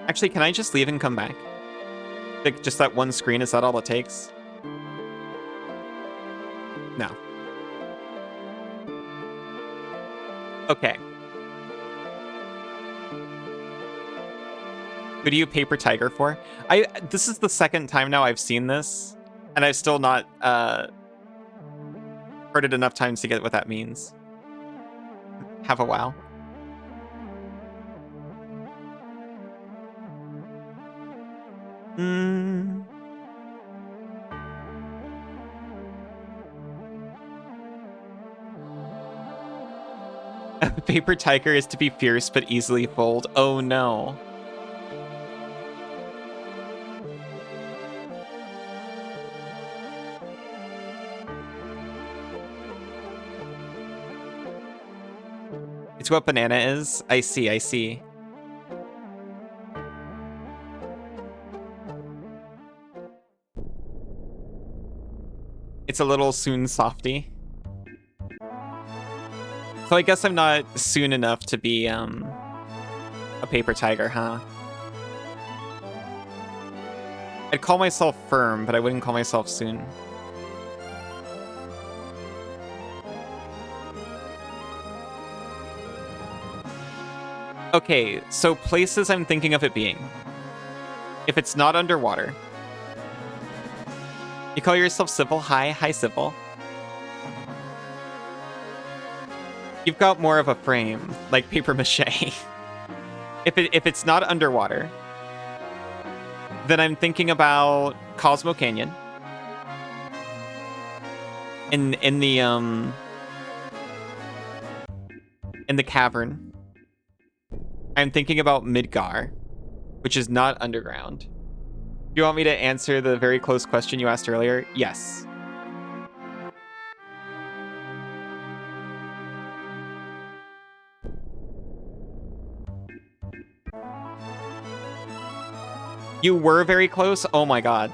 Actually, can I just leave and come back? Like, just that one screen, is that all it takes? No. Okay. Who do you paper tiger for? This is the second time now I've seen this, and I've still not heard it enough times to get what that means. Have a wow. Paper tiger is to be fierce but easily fold. Oh no. It's what banana is? I see, I see. It's a little soon softy. So I guess I'm not soon enough to be a paper tiger, huh? I'd call myself firm, but I wouldn't call myself soon. Okay, so places I'm thinking of it being. If it's not underwater. You call yourself civil? Hi civil. You've got more of a frame, like paper mache. If it's not underwater, then I'm thinking about Cosmo Canyon. In the cavern. I'm thinking about Midgar, which is not underground. Do you want me to answer the very close question you asked earlier? Yes. You were very close? Oh my god.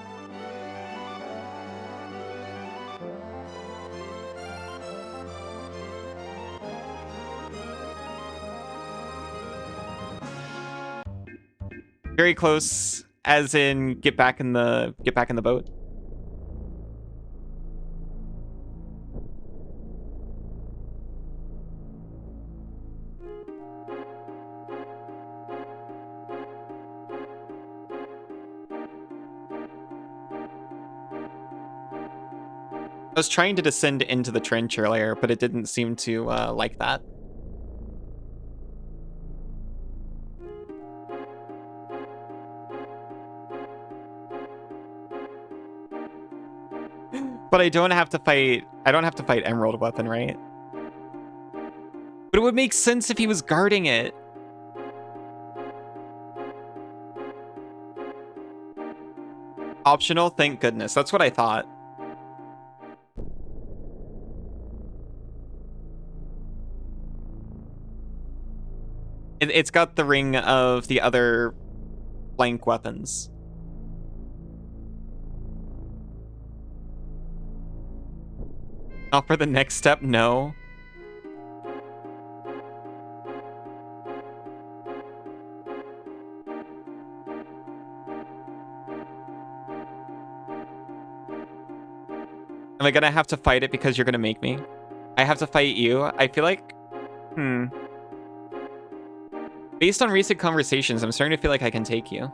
Very close, as in get back in the boat. I was trying to descend into the trench earlier, but it didn't seem to like that. But I don't have to fight Emerald Weapon, right? But it would make sense if he was guarding it. Optional, thank goodness. That's what I thought. It's got the ring of the other blank weapons. Not for the next step, no. Am I gonna have to fight it because you're gonna make me? I have to fight you? I feel like... Based on recent conversations, I'm starting to feel like I can take you.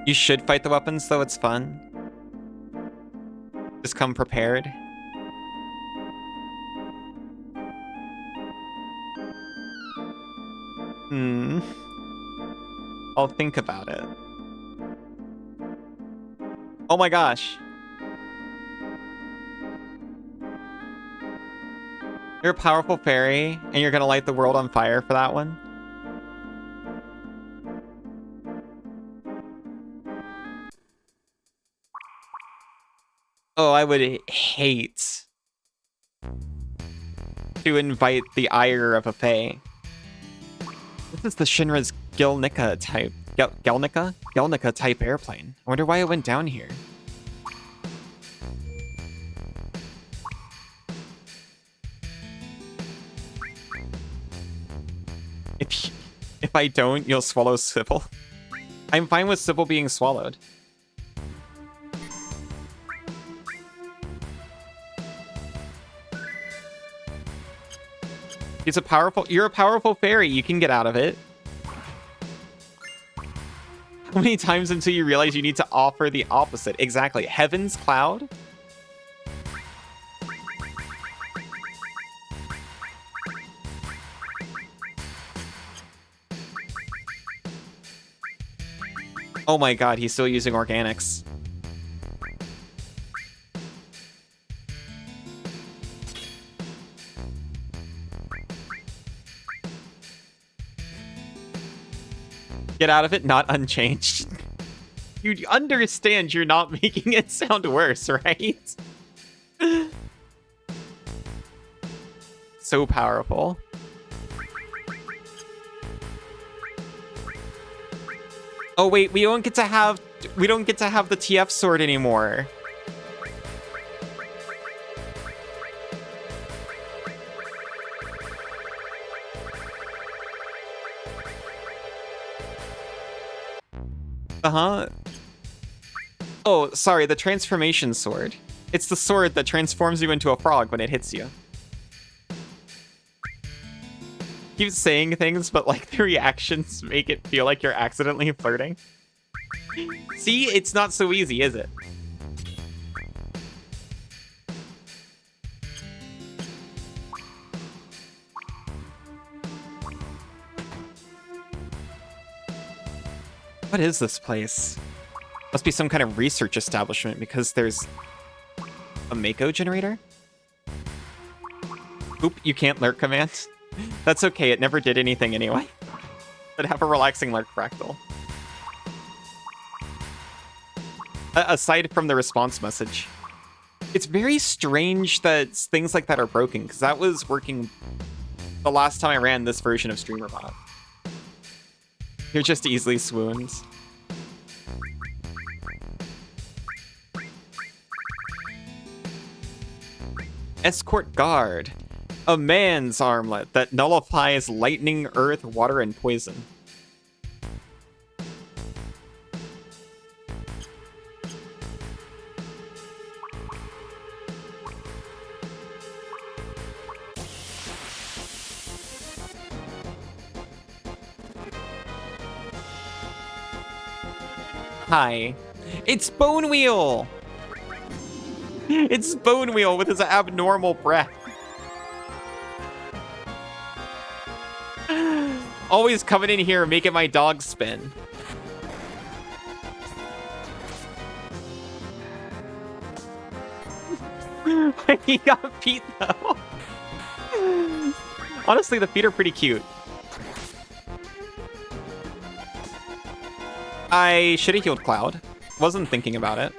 You should fight the weapons, though. It's fun. Just come prepared. I'll think about it. Oh my gosh. You're a powerful fairy, and you're gonna light the world on fire for that one? Oh, I would hate to invite the ire of a fae. This is the Shinra's Gelnica type. Gelnica? Gelnica type airplane. I wonder why it went down here. If I don't, you'll swallow Sybil. I'm fine with Sybil being swallowed. You're a powerful fairy. You can get out of it. How many times until you realize you need to offer the opposite? Exactly. Heaven's Cloud? Oh my god, he's still using organics. Get out of it, not unchanged. You understand you're not making it sound worse, right? So powerful. Oh wait, we don't get to have the TF sword anymore. Uh-huh. Oh, sorry, the transformation sword. It's the sword that transforms you into a frog when it hits you. Keep saying things, but like the reactions make it feel like you're accidentally flirting. See, it's not so easy, is it? What is this place? Must be some kind of research establishment because there's a Mako generator? Oop, you can't lurk command. That's okay, it never did anything anyway. But have a relaxing lurk fractal. Aside from the response message. It's very strange that things like that are broken, because that was working the last time I ran this version of StreamerBot. You're just easily swooned. Escort Guard. A man's armlet that nullifies lightning, earth, water, and poison. Hi. It's Bone Wheel! It's Bone Wheel with his abnormal breath. Always coming in here and making my dog spin. He got feet though. Honestly, the feet are pretty cute. I should have healed Cloud. Wasn't thinking about it.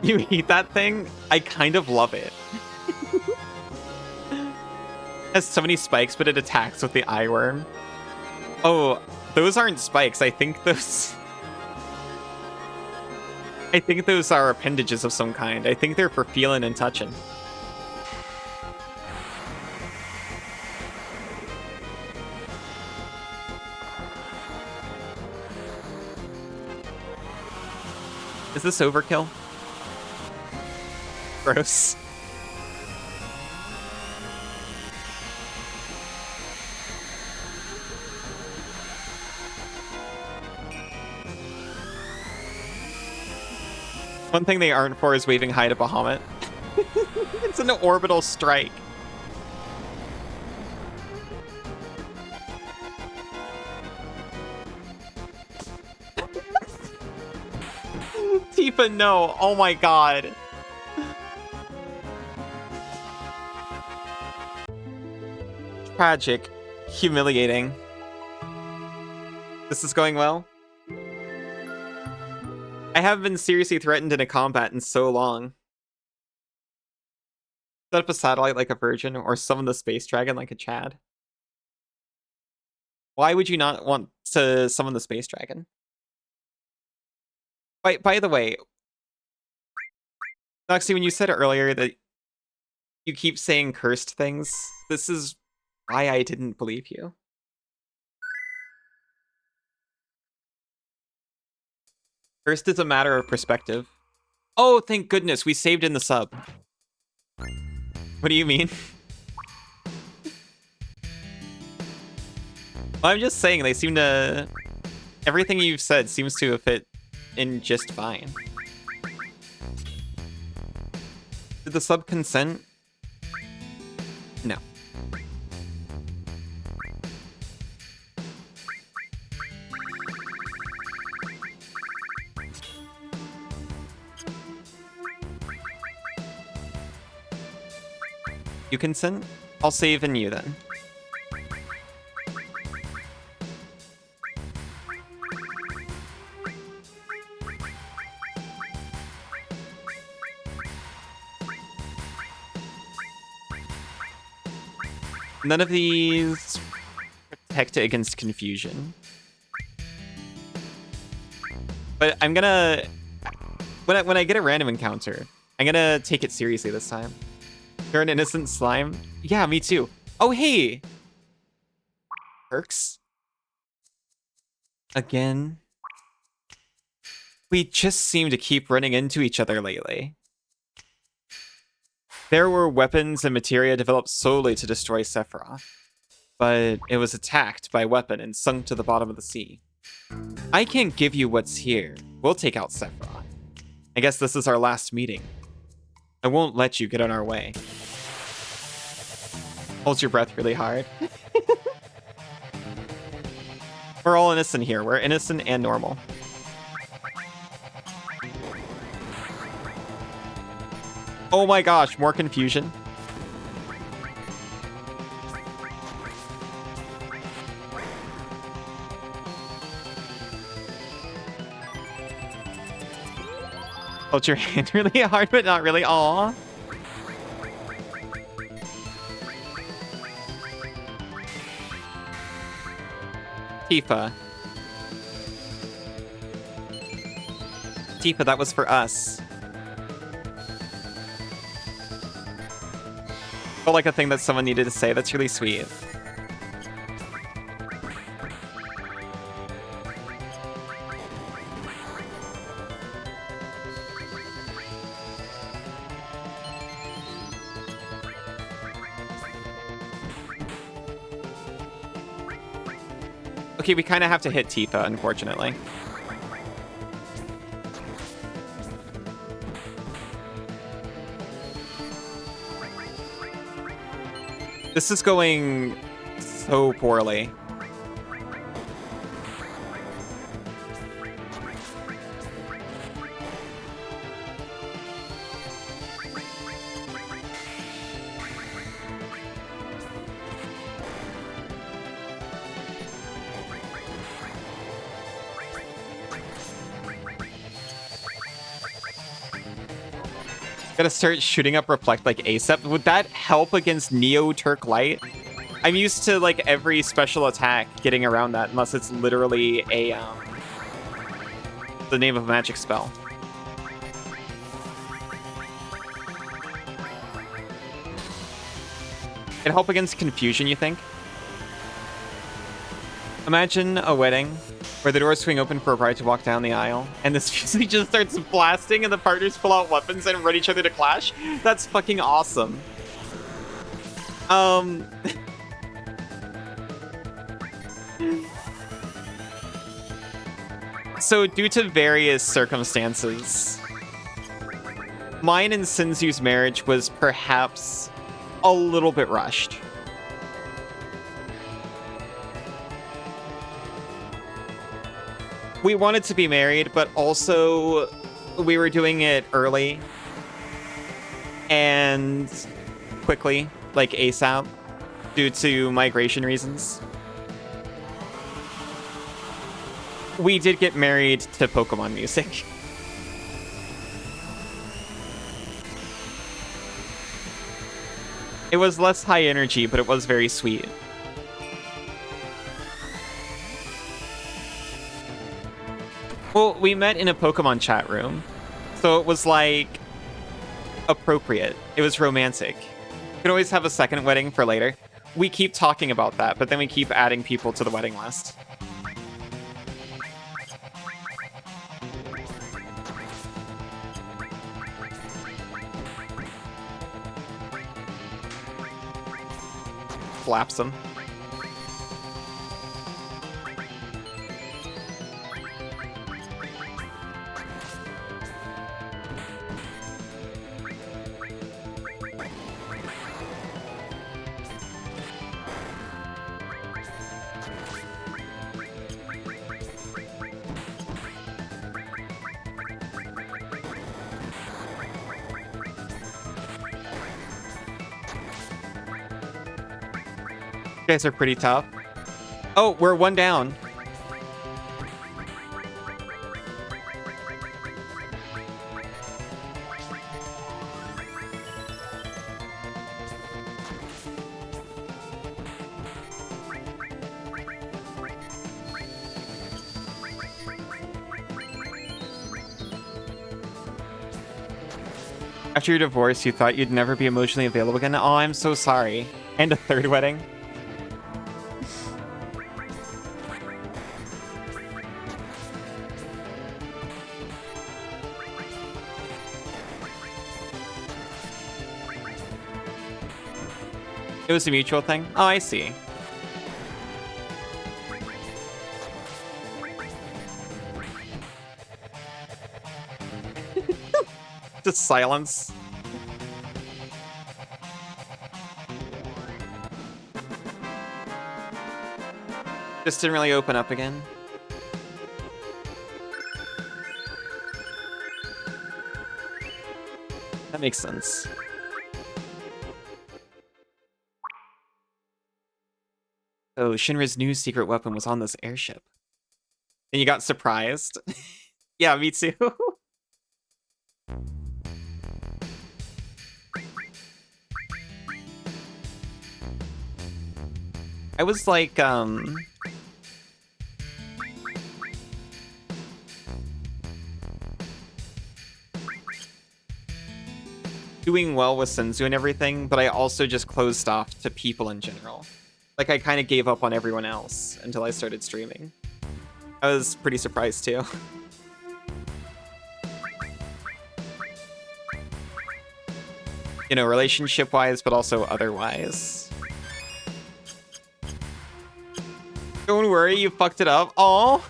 You eat that thing? I kind of love it. Has so many spikes, but it attacks with the eye worm. Oh, those aren't spikes. I think those are appendages of some kind. I think they're for feeling and touching. Is this overkill? Gross. One thing they aren't for is waving hi to Bahamut. It's an orbital strike. Tifa, no. Oh my god. Tragic. Humiliating. This is going well? I haven't been seriously threatened in a combat in so long. Set up a satellite like a virgin, or summon the space dragon like a Chad. Why would you not want to summon the space dragon? By the way, Noxie, when you said earlier that you keep saying cursed things, this is why I didn't believe you. First is a matter of perspective. Oh, thank goodness, we saved in the sub. What do you mean? Well, I'm just saying, they seem to... Everything you've said seems to have fit in just fine. Did the sub consent? No. You consent? I'll save in you then. None of these protect against confusion. But I'm gonna... When I get a random encounter, I'm gonna take it seriously this time. You're an innocent slime? Yeah, me too. Oh, hey! Perks? Again? We just seem to keep running into each other lately. There were weapons and materia developed solely to destroy Sephiroth, but it was attacked by a weapon and sunk to the bottom of the sea. I can't give you what's here. We'll take out Sephiroth. I guess this is our last meeting. I won't let you get in our way. Hold your breath really hard. We're all innocent here. We're innocent and normal. Oh my gosh, more confusion. Hold your hand really hard, but not really. Aw. Tifa. Tifa, that was for us. Felt like a thing that someone needed to say. That's really sweet. Okay, we kind of have to hit Tifa, unfortunately. This is going so poorly. Gotta start shooting up Reflect like ASAP. Would that help against Neo Turk Light? I'm used to like every special attack getting around that unless it's literally a the name of a magic spell. It'd help against confusion, you think? Imagine a wedding where the doors swing open for a bride to walk down the aisle, and this music just starts blasting and the partners pull out weapons and run each other to clash. That's fucking awesome. So due to various circumstances, mine and Sinzu's marriage was perhaps a little bit rushed. We wanted to be married, but also we were doing it early and quickly, like ASAP, due to migration reasons. We did get married to Pokemon music. It was less high energy, but it was very sweet. Well, we met in a Pokemon chat room, so it was like appropriate. It was romantic. You could always have a second wedding for later. We keep talking about that, but then we keep adding people to the wedding list. flaps him. You guys are pretty tough. Oh, we're one down. After your divorce, you thought you'd never be emotionally available again? Oh, I'm so sorry. And a third wedding. It was a mutual thing? Oh, I see. Just silence. Just didn't really open up again. That makes sense. Oh, Shinra's new secret weapon was on this airship. And you got surprised? Yeah, me too. I was like, doing well with Senzu and everything, but I also just closed off to people in general. Like, I kind of gave up on everyone else until I started streaming. I was pretty surprised, too. You know, relationship-wise, but also otherwise. Don't worry, you fucked it up. Aww.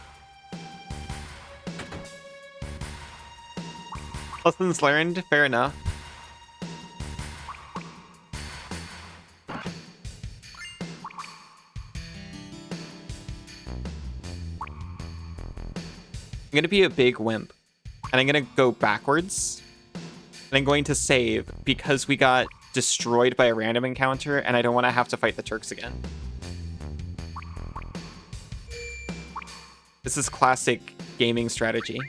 Lessons learned, fair enough. I'm gonna be a big wimp, and I'm gonna go backwards, and I'm going to save because we got destroyed by a random encounter, and I don't want to have to fight the Turks again. This is classic gaming strategy.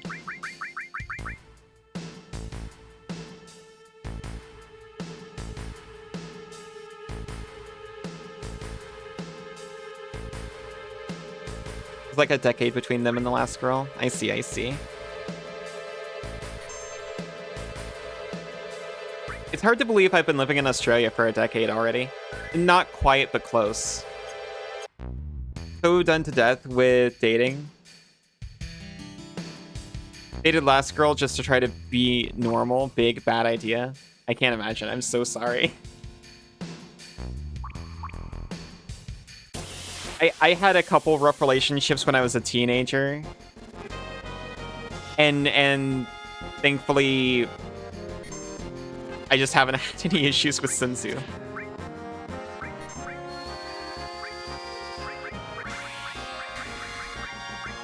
Like a decade between them and the last girl. I see, I see. It's hard to believe I've been living in Australia for a decade already. Not quite, but close. So done to death with dating. Dated last girl just to try to be normal. Big, bad idea. I can't imagine. I'm so sorry. I had a couple rough relationships when I was a teenager. And thankfully, I just haven't had any issues with Senzu.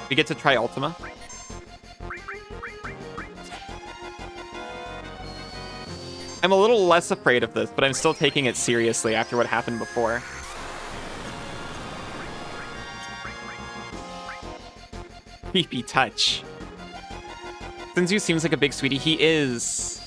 We get to try Ultima. I'm a little less afraid of this, but I'm still taking it seriously after what happened before. Creepy touch. Senzu seems like a big sweetie. He is.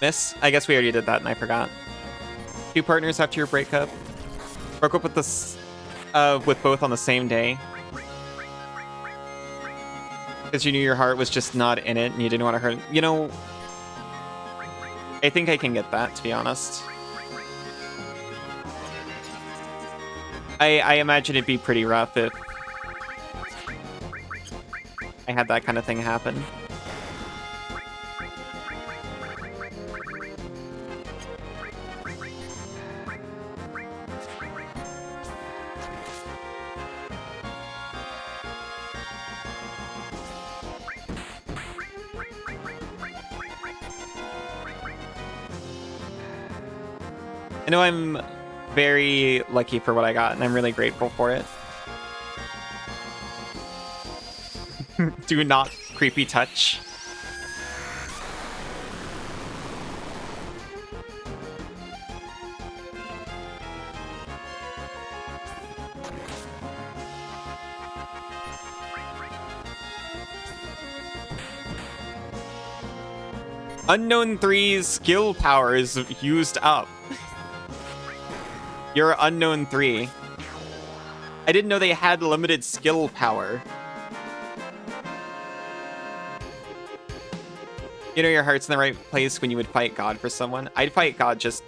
Miss? I guess we already did that and I forgot. 2 partners after your breakup. Broke up with this, with both on the same day. Because you knew your heart was just not in it and you didn't want to hurt. You know, I think I can get that, to be honest. I imagine it'd be pretty rough I had that kind of thing happen. I know I'm very lucky for what I got, and I'm really grateful for it. Do not creepy touch. Unknown 3's skill power is used up. You're Unknown 3. I didn't know they had limited skill power. You know your heart's in the right place when you would fight God for someone. I'd fight God just,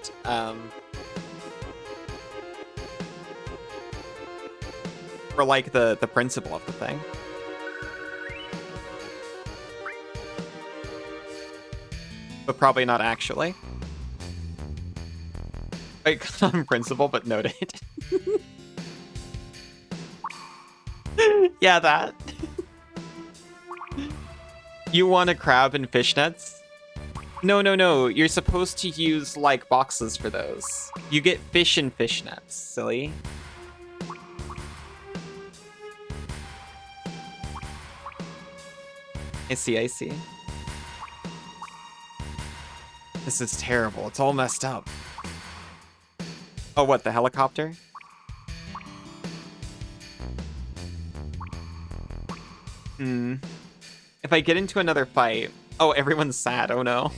for like the principle of the thing. But probably not actually. Like, on principle, but noted. Yeah, that. You want a crab and fishnets? No, no, no. You're supposed to use, like, boxes for those. You get fish and fishnets, silly. I see, I see. This is terrible. It's all messed up. Oh, what, the helicopter? If I get into another fight... Oh, everyone's sad. Oh, no.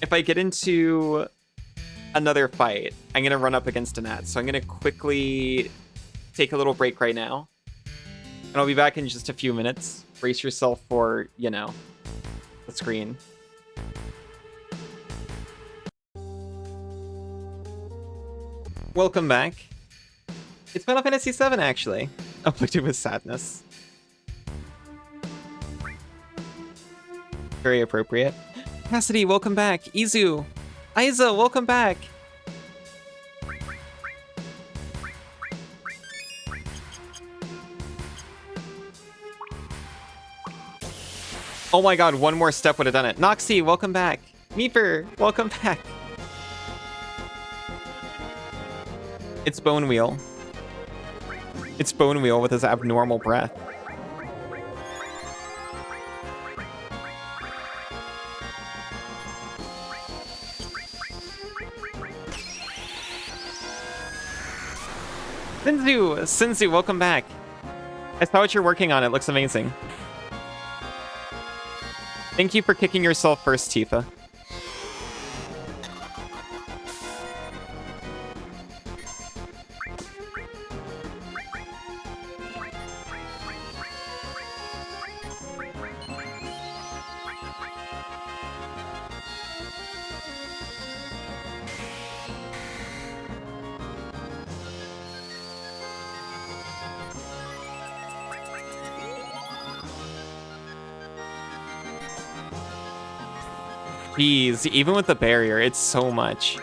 If I get into another fight, I'm going to run up against a gnat. So I'm going to quickly take a little break right now. And I'll be back in just a few minutes. Brace yourself for, you know, the screen. Welcome back. It's Final Fantasy VII, actually. Afflicted with sadness. Very appropriate. Cassidy, welcome back. Izu. Aiza, welcome back. Oh my god, one more step would have done it. Noxie, welcome back. Meeper, welcome back. It's Bone Wheel. It's Bone Wheel with his abnormal breath. Sinzu, welcome back. I saw what you're working on. It looks amazing. Thank you for kicking yourself first, Tifa. Jeez, even with the barrier, it's so much.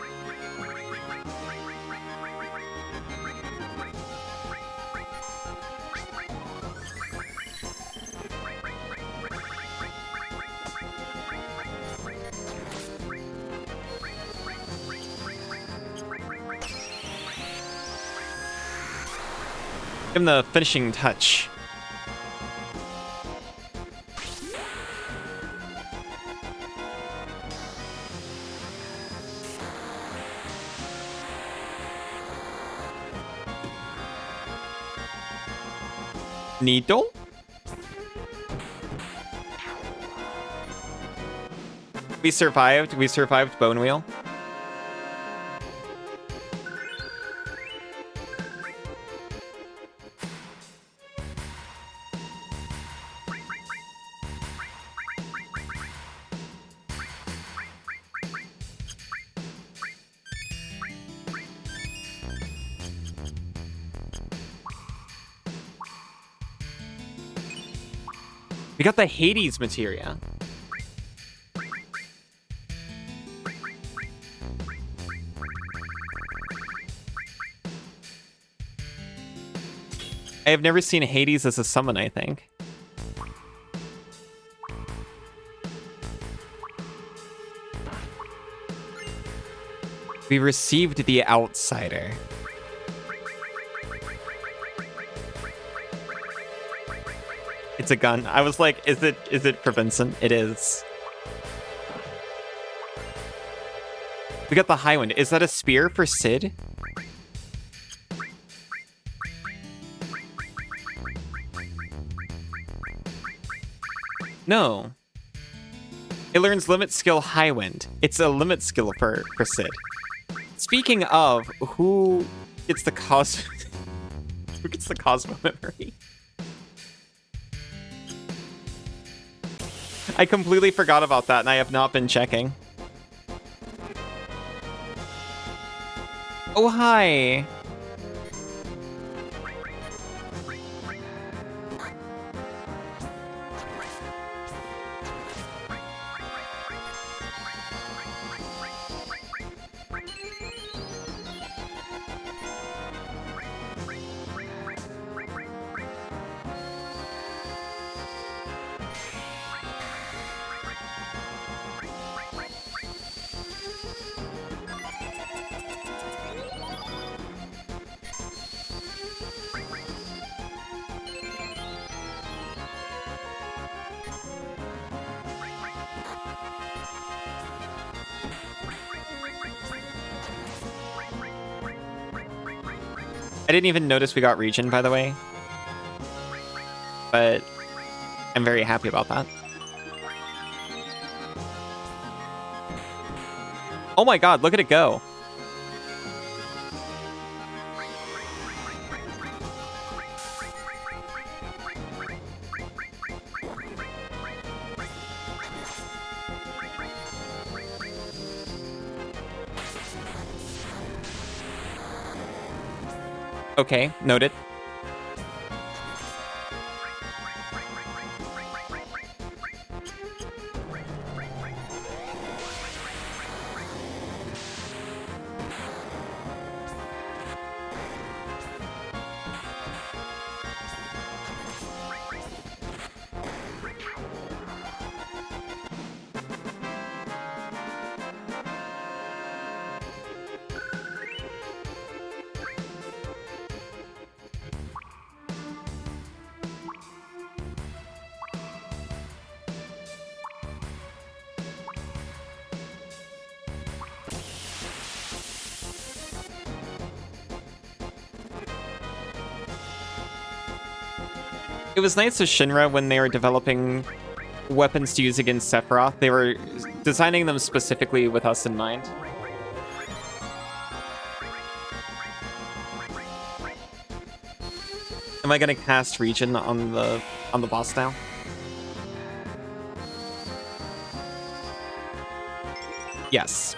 Give him the finishing touch. Needle? We survived. We survived Bone Wheel. We got the Hades materia. I have never seen Hades as a summon, I think. We received the Outsider. It's a gun. I was like, is it for Vincent? It is. We got the Highwind. Is that a spear for Sid? No. It learns limit skill Highwind. It's a limit skill for Sid. Speaking of, who gets the who gets the Cosmo memory? I completely forgot about that, and I have not been checking. Oh, hi. I didn't even notice we got region, by the way. But I'm very happy about that. Oh my god, look at it go. Okay, noted. It was nice of Shinra when they were developing weapons to use against Sephiroth. They were designing them specifically with us in mind. Am I gonna cast Region on the boss now? Yes.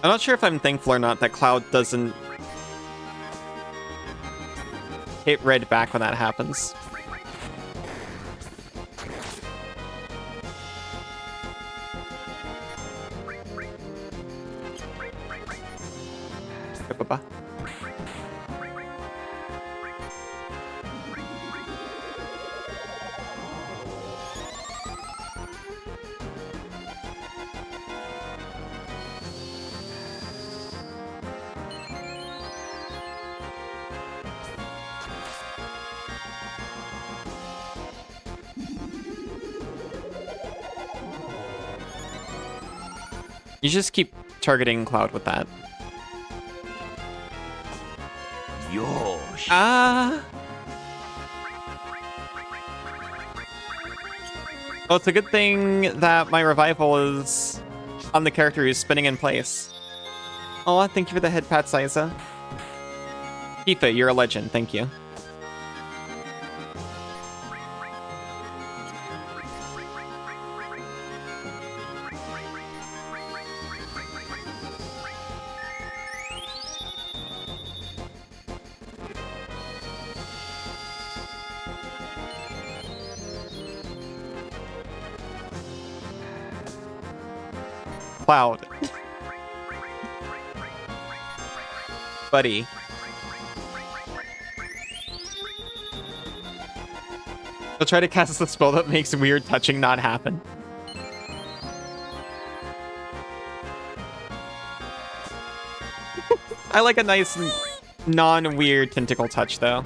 I'm not sure if I'm thankful or not that Cloud doesn't hit red back when that happens. Ba-ba-ba. You just keep targeting Cloud with that. Yo. Ah. Well, it's a good thing that my revival is on the character who's spinning in place. Oh, thank you for the head pat, Siza. Tifa, you're a legend. Thank you. Cloud. Buddy. I'll try to cast the spell that makes weird touching not happen. I like a nice non-weird tentacle touch, though.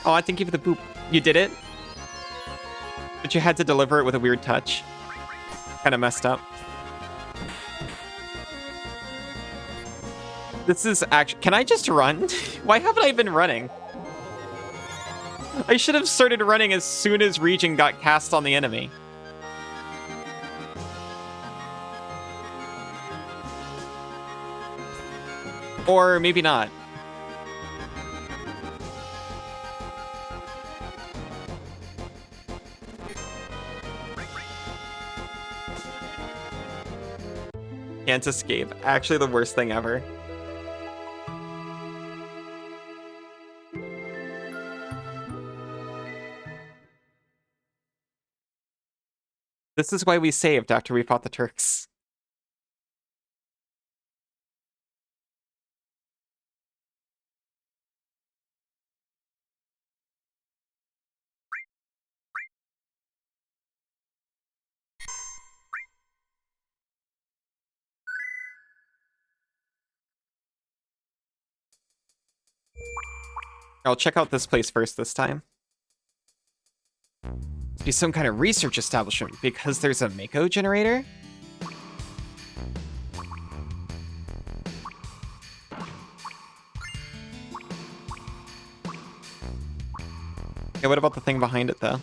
Oh, I thank you for the boop. You did it? But you had to deliver it with a weird touch. Kind of messed up. This is actually... Can I just run? Why haven't I been running? I should have started running as soon as Regen got cast on the enemy. Or maybe not. Can't escape. Actually, the worst thing ever. This is why we saved after we fought the Turks. I'll check out this place first this time. Be some kind of research establishment because there's a Mako generator? Yeah, what about the thing behind it, though?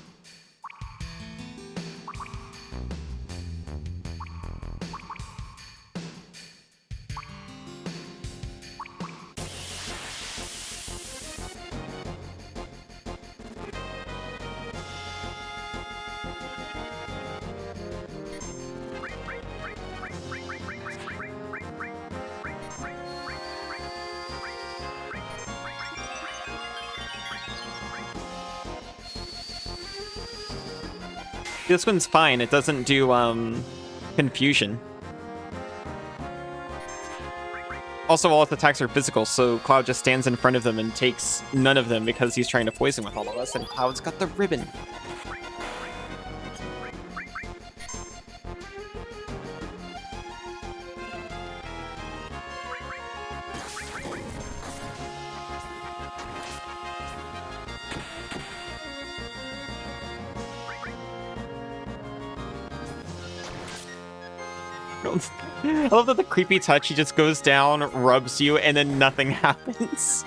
This one's fine. It doesn't do, confusion. Also, all its attacks are physical, so Cloud just stands in front of them and takes none of them because he's trying to poison with all of us, and Cloud's got the ribbon. I love that the creepy touch, he just goes down, rubs you, and then nothing happens.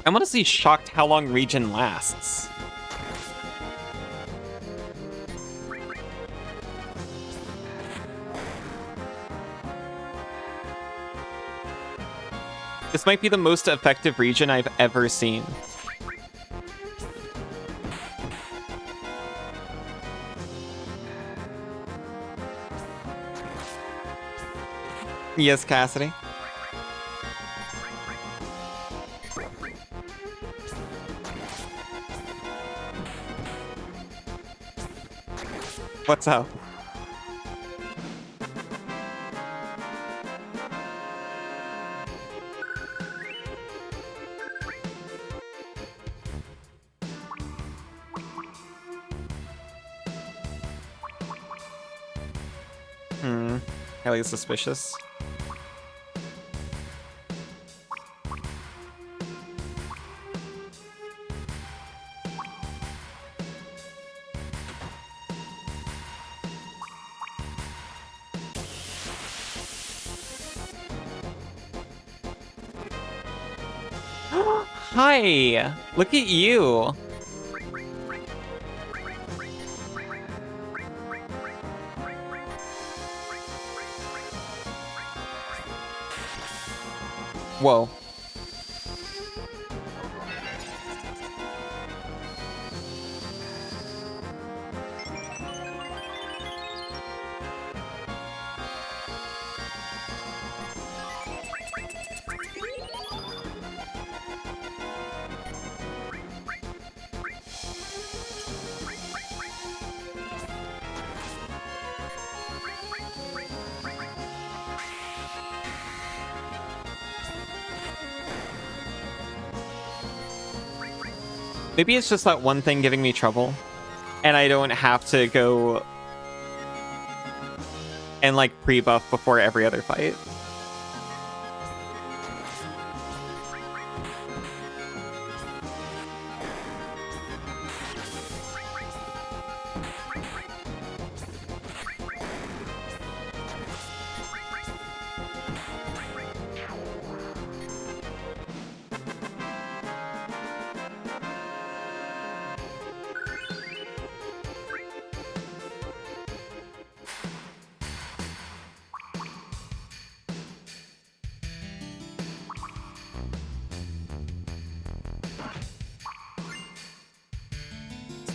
I'm honestly shocked how long Regen lasts. This might be the most effective Regen I've ever seen. Yes, Cassidy. What's up? Highly suspicious. Hi! Look at you! Whoa. Maybe it's just that one thing giving me trouble, and I don't have to go and, like, pre-buff before every other fight.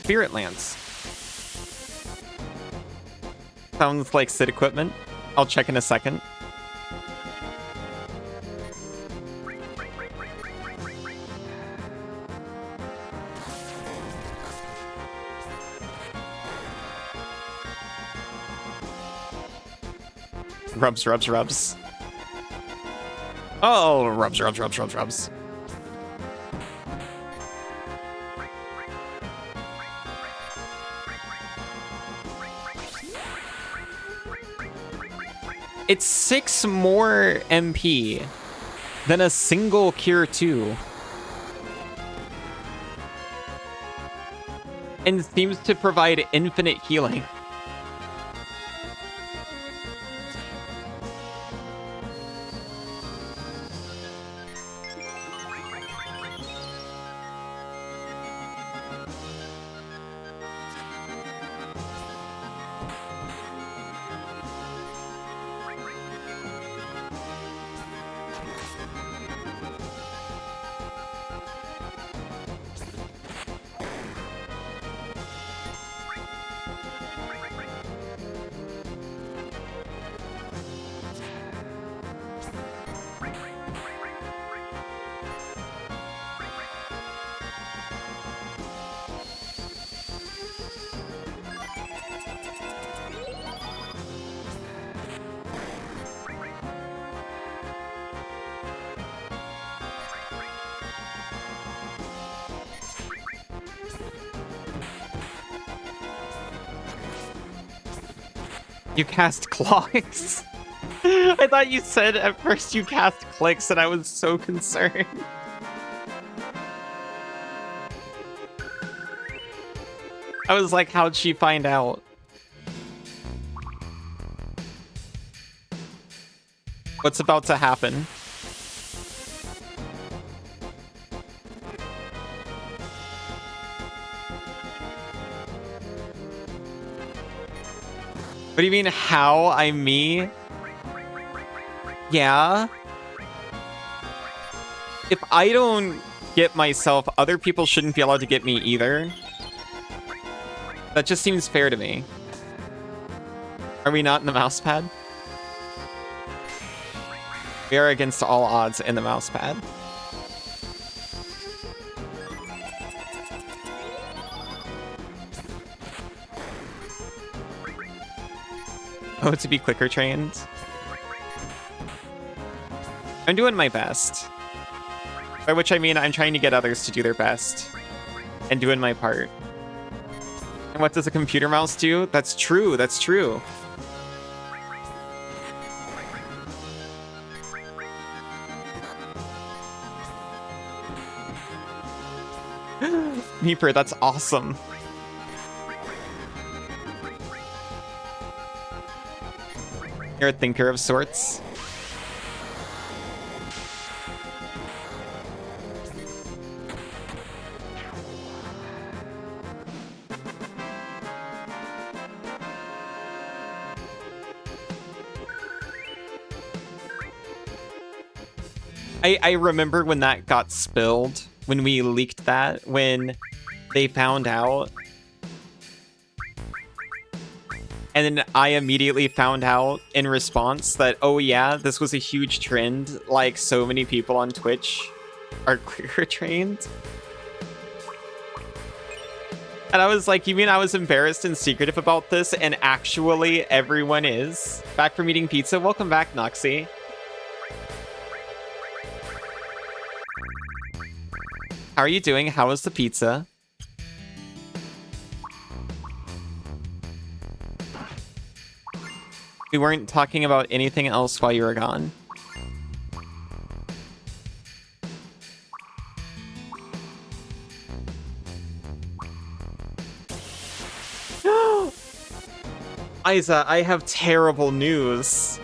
Spirit Lance. Sounds like Sid equipment. I'll check in a second. Rubs, rubs, rubs. Oh, rubs, rubs, rubs, rubs, rubs. It's 6 more MP than a single Cure 2. And seems to provide infinite healing. You cast clocks? I thought you said at first you cast clicks and I was so concerned. I was like, how'd she find out? What's about to happen? What do you mean, how? I'm me? Yeah. If I don't get myself, other people shouldn't be allowed to get me either. That just seems fair to me. Are we not in the mouse pad? We are against all odds in the mouse pad. Oh, to be clicker trained? I'm doing my best. By which I mean I'm trying to get others to do their best. And doing my part. And what does a computer mouse do? That's true, that's true. Meeper, that's awesome. You're a thinker of sorts. I remember when that got spilled, when we leaked that, when they found out. And then I immediately found out in response that, oh yeah, this was a huge trend. Like, so many people on Twitch are clicker trained. And I was like, you mean I was embarrassed and secretive about this? And actually, everyone is. Back from eating pizza. Welcome back, Noxie. How are you doing? How was the pizza? We weren't talking about anything else while you were gone. Isa, I have terrible news.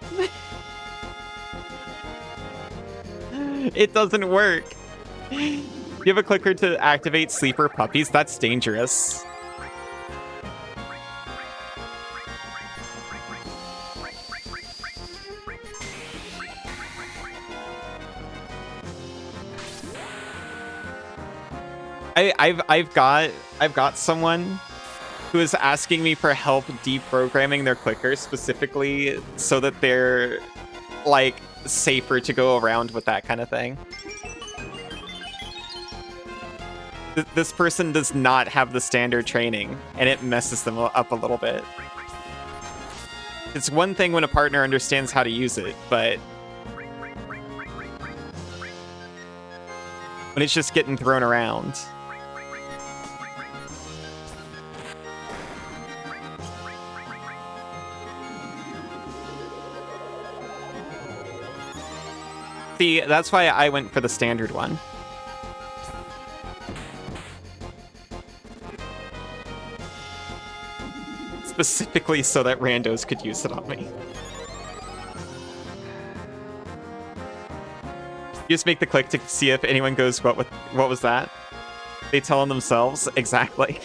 It doesn't work. You have a clicker to activate sleeper puppies? That's dangerous. I've got someone who is asking me for help deprogramming their clickers specifically so that they're like safer to go around with that kind of thing. This person does not have the standard training, and it messes them up a little bit. It's one thing when a partner understands how to use it, but when it's just getting thrown around. See, that's why I went for the standard one. Specifically so that randos could use it on me. You just make the click to see if anyone goes, what was that? They tell on themselves? Exactly.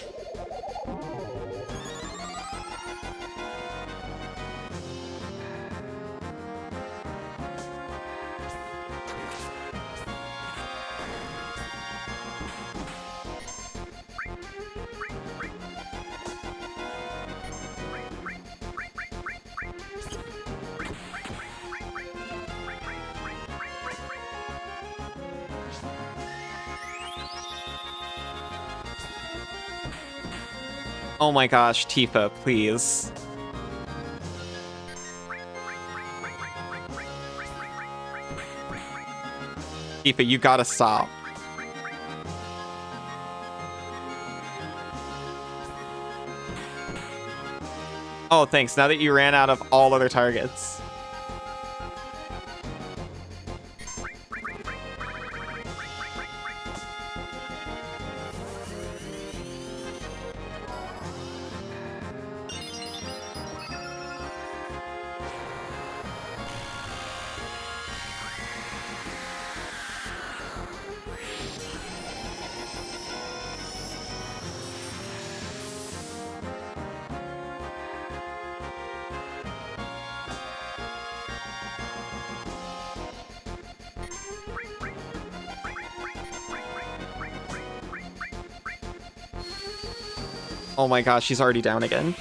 Oh my gosh, Tifa, please. Tifa, you gotta stop. Oh, thanks. Now that you ran out of all other targets. Oh my gosh, she's already down again.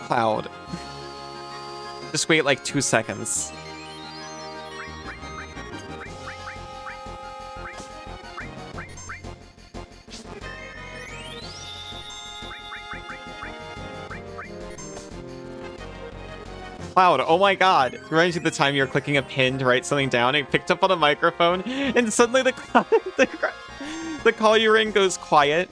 Cloud. Just wait like 2 seconds. Cloud, oh my god. It reminds you of the time you're clicking a pin to write something down, it picked up on a microphone, and suddenly the call you ring goes quiet.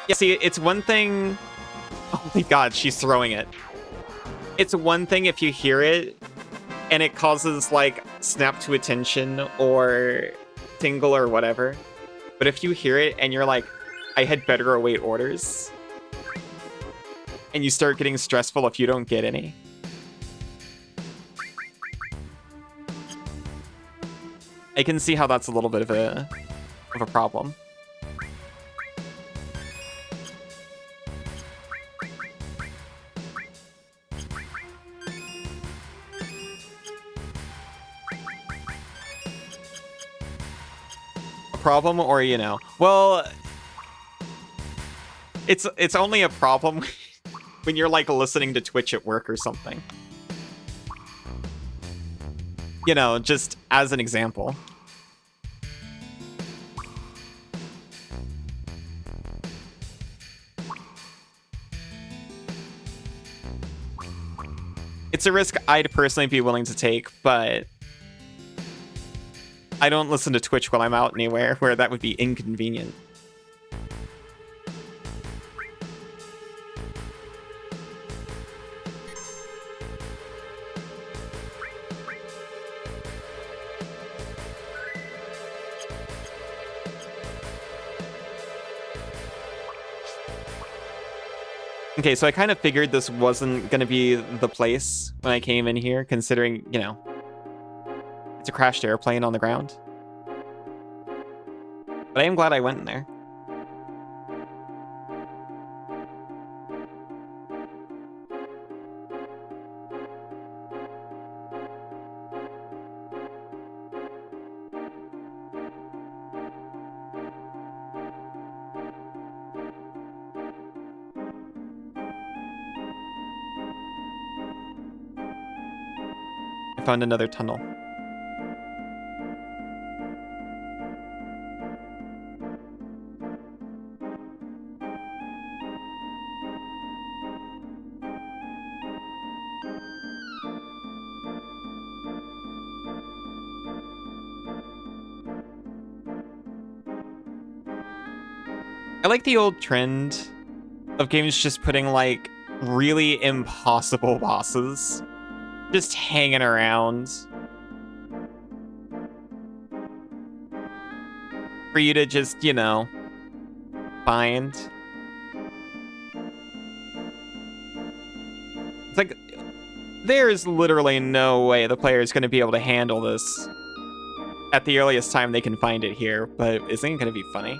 Yeah, see, it's one thing... Oh my god, she's throwing it. It's one thing if you hear it, and it causes, like, snap to attention or tingle or whatever. But if you hear it and you're like, I had better await orders, and you start getting stressful if you don't get any. I can see how that's a little bit of a problem. A problem, or you know, well, it's only a problem when you're like listening to Twitch at work or something. You know, just as an example. It's a risk I'd personally be willing to take, but I don't listen to Twitch while I'm out anywhere where that would be inconvenient. Okay, so I kind of figured this wasn't going to be the place when I came in here, considering, you know, it's a crashed airplane on the ground. But I am glad I went in there. Found another tunnel. I like the old trend of games just putting like really impossible bosses just hanging around for you to just, you know, find. It's like, there's literally no way the player is going to be able to handle this at the earliest time they can find it here, but isn't it going to be funny?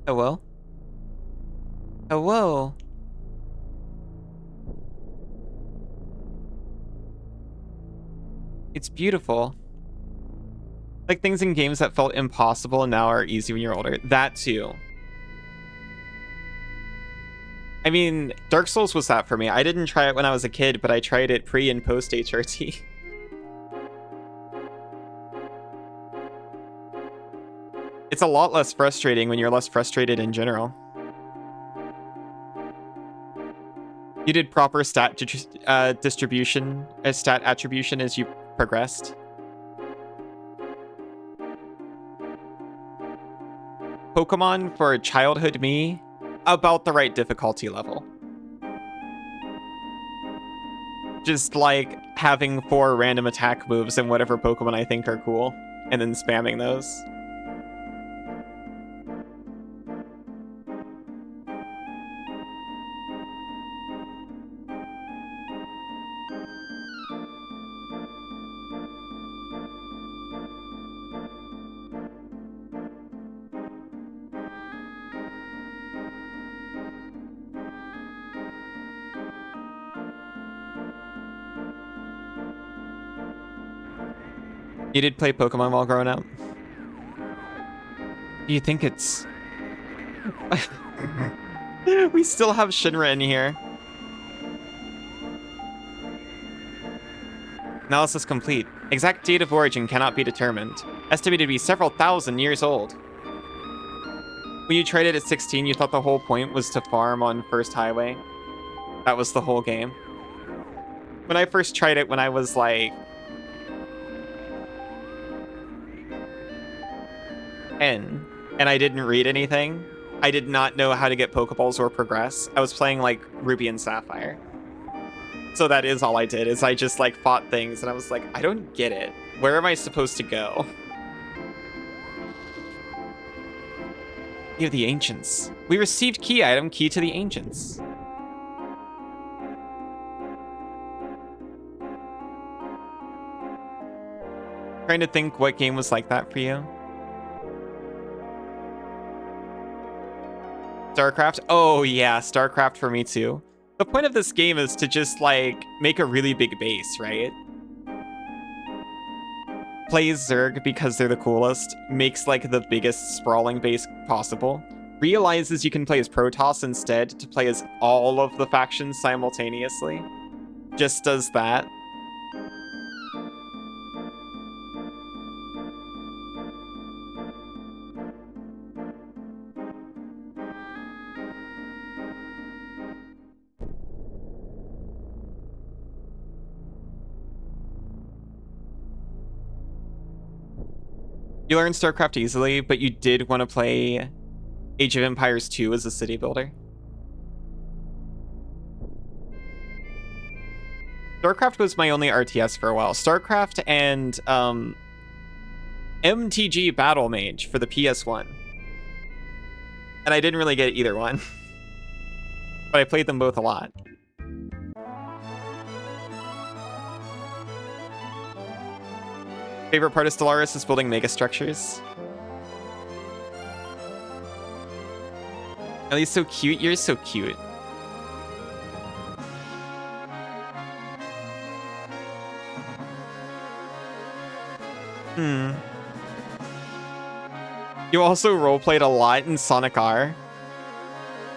Hello? Hello? It's beautiful. Like things in games that felt impossible and now are easy when you're older. That too. I mean, Dark Souls was that for me. I didn't try it when I was a kid, but I tried it pre and post HRT. It's a lot less frustrating when you're less frustrated in general. You did proper stat distribution, stat attribution as you progressed. Pokemon for childhood me, about the right difficulty level. Just like having 4 random attack moves and whatever Pokemon I think are cool, and then spamming those. You did play Pokemon while growing up? Do you think it's... We still have Shinra in here. Analysis complete. Exact date of origin cannot be determined. Estimated to be several thousand years old. When you tried it at 16, you thought the whole point was to farm on First Highway. That was the whole game. When I first tried it when I was like... 10 and I didn't read anything, I did not know how to get Pokeballs or progress. I was playing like Ruby and Sapphire. So that is all I did, is I just like fought things and I was like, I don't get it. Where am I supposed to go? Key of the Ancients. We received key item, key to the Ancients. Trying to think what game was like that for you. StarCraft? Oh yeah, StarCraft for me too. The point of this game is to just like make a really big base, right? Play Zerg because they're the coolest, makes like the biggest sprawling base possible. Realizes you can play as Protoss instead to play as all of the factions simultaneously. Just does that. You learned StarCraft easily, but you did want to play Age of Empires 2 as a city builder. StarCraft was my only RTS for a while. StarCraft and MTG Battle Mage for the PS1. And I didn't really get either one. But I played them both a lot. Favorite part of Stellaris is building megastructures. Ellie's so cute. You're so cute. You also roleplayed a lot in Sonic R.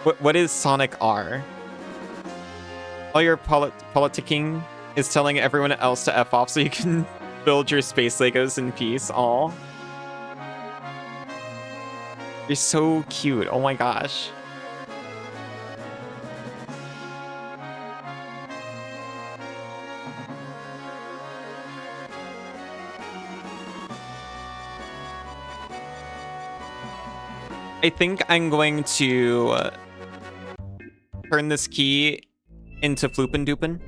What is Sonic R? All your politicking is telling everyone else to F off so you can build your space Legos in peace. Aw. You're so cute. Oh my gosh. I think I'm going to turn this key into Floopin' Doopin'.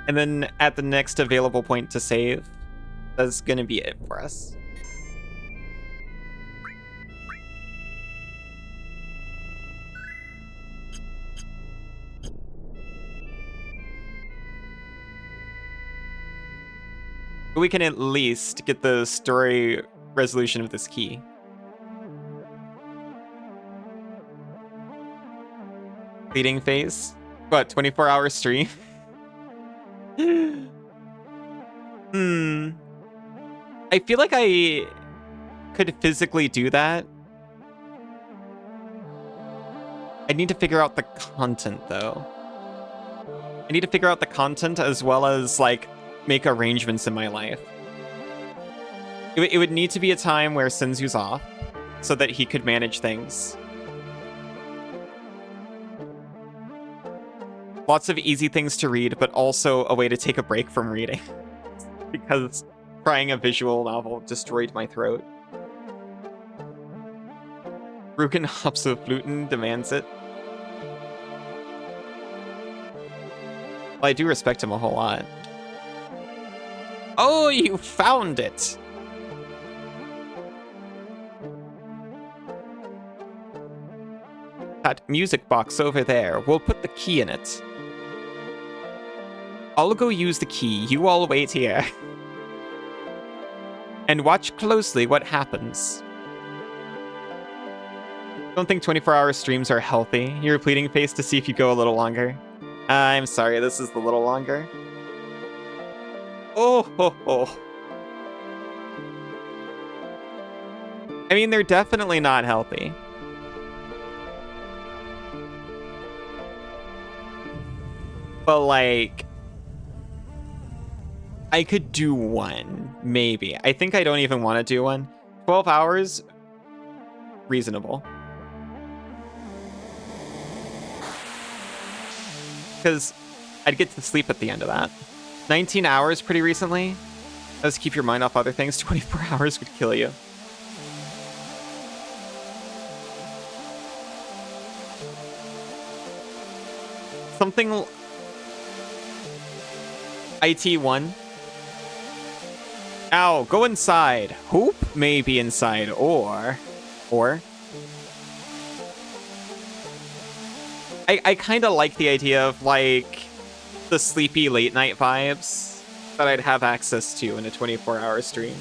And then at the next available point to save, that's gonna be it for us. But we can at least get the story resolution of this key. Leading phase? What, 24-hour stream? I feel like I could physically do that. I need to figure out the content, though. I need to figure out the content as well as, like, make arrangements in my life. It would need to be a time where Senzu's off, so that he could manage things. Lots of easy things to read, but also a way to take a break from reading. Because trying a visual novel destroyed my throat. Ruken hops of Fluten demands it. Well, I do respect him a whole lot. Oh, you found it! That music box over there. We'll put the key in it. I'll go use the key. You all wait here. And watch closely what happens. Don't think 24-hour streams are healthy. You're pleading face to see if you go a little longer. I'm sorry, this is a little longer. Oh, ho, ho. I mean, they're definitely not healthy. But, like, I could do one, maybe. I think I don't even want to do one. 12 hours, reasonable. Because I'd get to sleep at the end of that. 19 hours pretty recently. Let's keep your mind off other things. 24 hours would kill you. Something... IT1. Ow, go inside. Hoop may be inside, or... I kind of like the idea of, like, the sleepy late night vibes that I'd have access to in a 24-hour stream.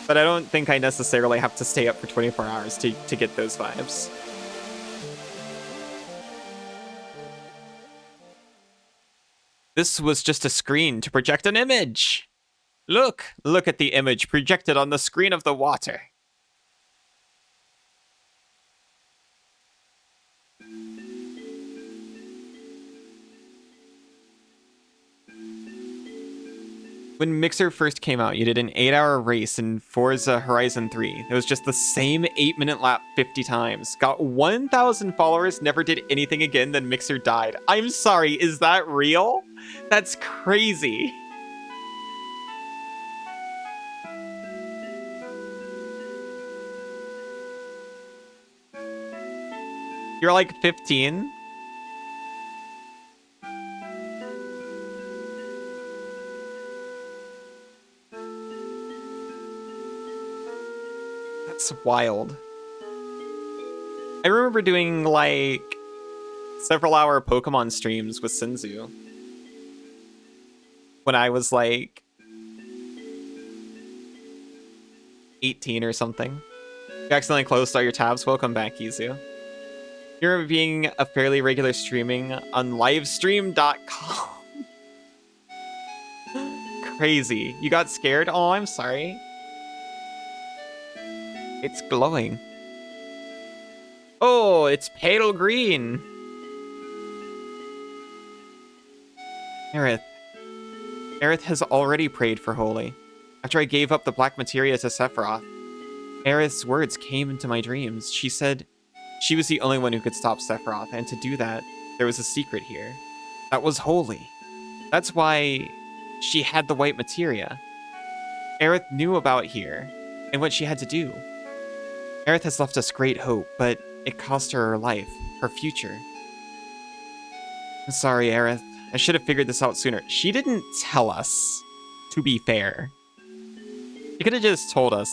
But I don't think I necessarily have to stay up for 24 hours to get those vibes. This was just a screen to project an image. Look at the image projected on the screen of the water. When Mixer first came out, you did an 8-hour race in Forza Horizon 3. It was just the same 8-minute lap 50 times. Got 1,000 followers, never did anything again, then Mixer died. I'm sorry, is that real? That's crazy. You're like 15? That's wild. I remember doing like several hour Pokemon streams with Sinzu when I was like 18 or something. You accidentally closed all your tabs. Welcome back, Kizu. You're being a fairly regular streaming on livestream.com. Crazy. You got scared? Oh, I'm sorry. It's glowing. Oh, it's pale green. Aerith. Aerith has already prayed for Holy. After I gave up the black materia to Sephiroth, Aerith's words came into my dreams. She said she was the only one who could stop Sephiroth, and to do that, there was a secret here. That was Holy. That's why she had the white materia. Aerith knew about here, and what she had to do. Aerith has left us great hope, but it cost her life, her future. I'm sorry, Aerith. I should have figured this out sooner. She didn't tell us, to be fair. She could have just told us.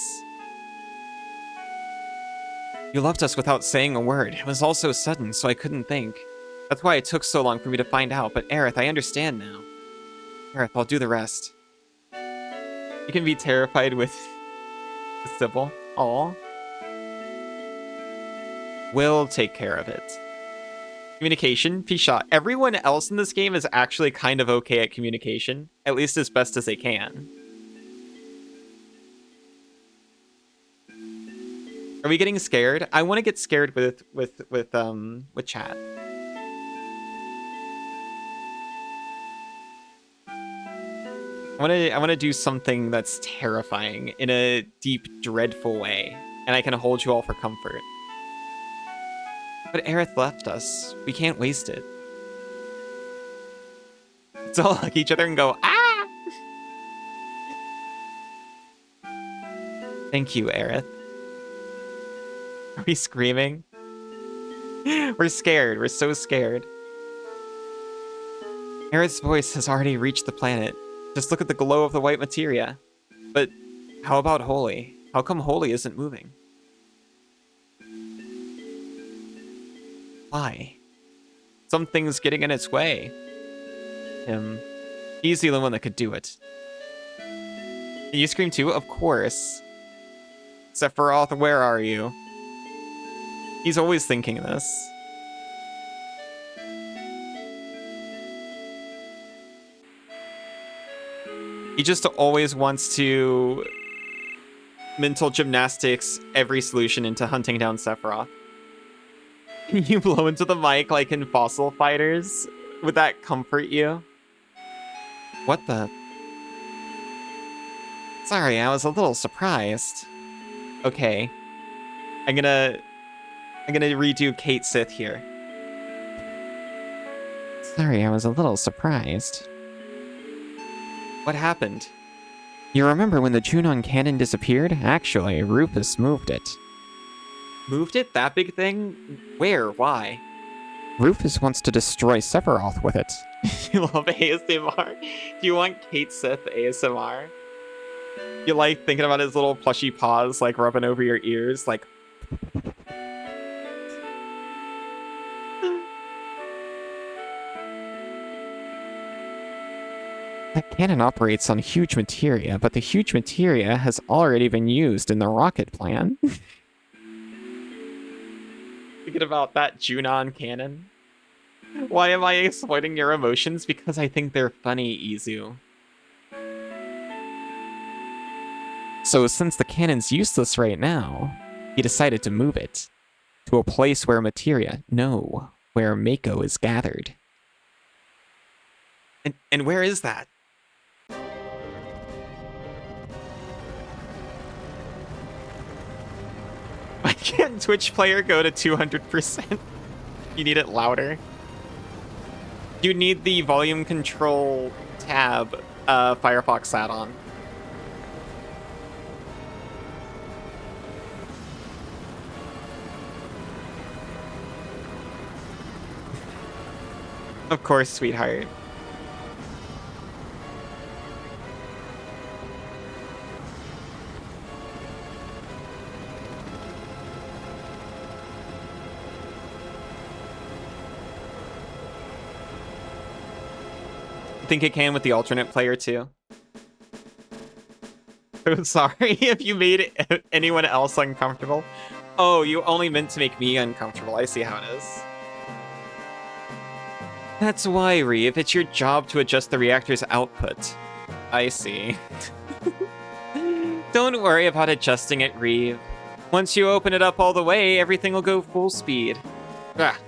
You left us without saying a word. It was all so sudden, so I couldn't think. That's why it took so long for me to find out, but Aerith, I understand now. Aerith, I'll do the rest. You can be terrified with the Sybil. Aw. We'll take care of it. Communication, Pisha. Everyone else in this game is actually kind of okay at communication, at least as best as they can. Are we getting scared? I want to get scared with chat. I want to do something that's terrifying in a deep, dreadful way, and I can hold you all for comfort. But Aerith left us. We can't waste it. Let's all hug each other and go, ah! Thank you, Aerith. Are we screaming? We're scared. We're so scared. Aerith's voice has already reached the planet. Just look at the glow of the white materia. But how about Holy? How come Holy isn't moving? Why? Something's getting in its way. He's the only one that could do it. Can you scream too? Of course. Sephiroth, where are you? He's always thinking this. He just always wants to mental gymnastics every solution into hunting down Sephiroth. Can you blow into the mic like in Fossil Fighters? Would that comfort you? What the? Sorry, I was a little surprised. Okay. I'm gonna redo Kate Sith here. Sorry, I was a little surprised. What happened? You remember when the Junon cannon disappeared? Actually, Rufus moved it. Moved it? That big thing? Where? Why? Rufus wants to destroy Sephiroth with it. You love ASMR? Do you want Kate Sith ASMR? You like thinking about his little plushy paws, like, rubbing over your ears, like... That cannon operates on huge materia, but the huge materia has already been used in the rocket plan. Thinking about that Junon cannon. Why am I exploiting your emotions? Because I think they're funny, Izu. So since the cannon's useless right now, he decided to move it to a place where materia, no, where Mako is gathered. And where is that? Why can't Twitch player go to 200%? You need it louder. You need the volume control tab Firefox add-on. Of course, sweetheart. Think it can with the alternate player too. So sorry if you made anyone else uncomfortable. Oh, you only meant to make me uncomfortable. I see how it is. That's why, Reeve. It's your job to adjust the reactor's output. I see. Don't worry about adjusting it, Reeve. Once you open it up all the way, everything will go full speed. Ah,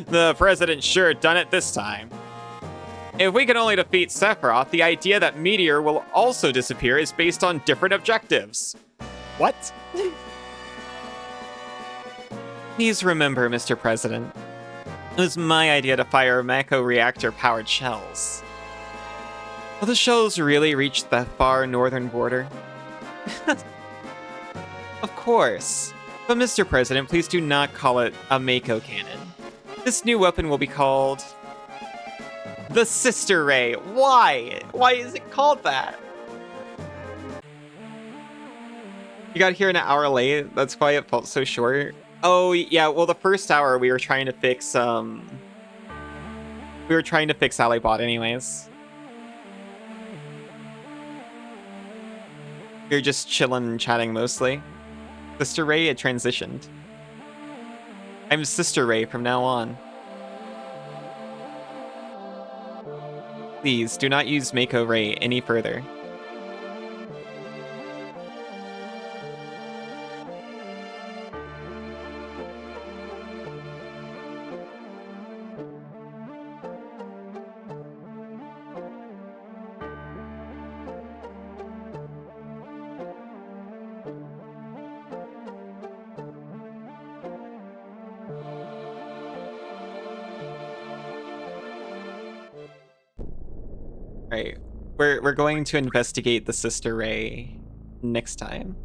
the president sure done it this time. If we can only defeat Sephiroth, the idea that Meteor will also disappear is based on different objectives. What? Please remember, Mr. President. It was my idea to fire Mako reactor-powered shells. Will the shells really reach the far northern border? Of course. But Mr. President, please do not call it a Mako cannon. This new weapon will be called... the Sister Ray. Why? Why is it called that? You got here an hour late. That's why it felt so short. Oh, yeah. Well, the first hour we were trying to fix, Alibot anyways. We were just chilling and chatting mostly. Sister Ray had transitioned. I'm Sister Ray from now on. Please, do not use Mako Ray any further. Right. We're going to investigate the Sister Ray next time.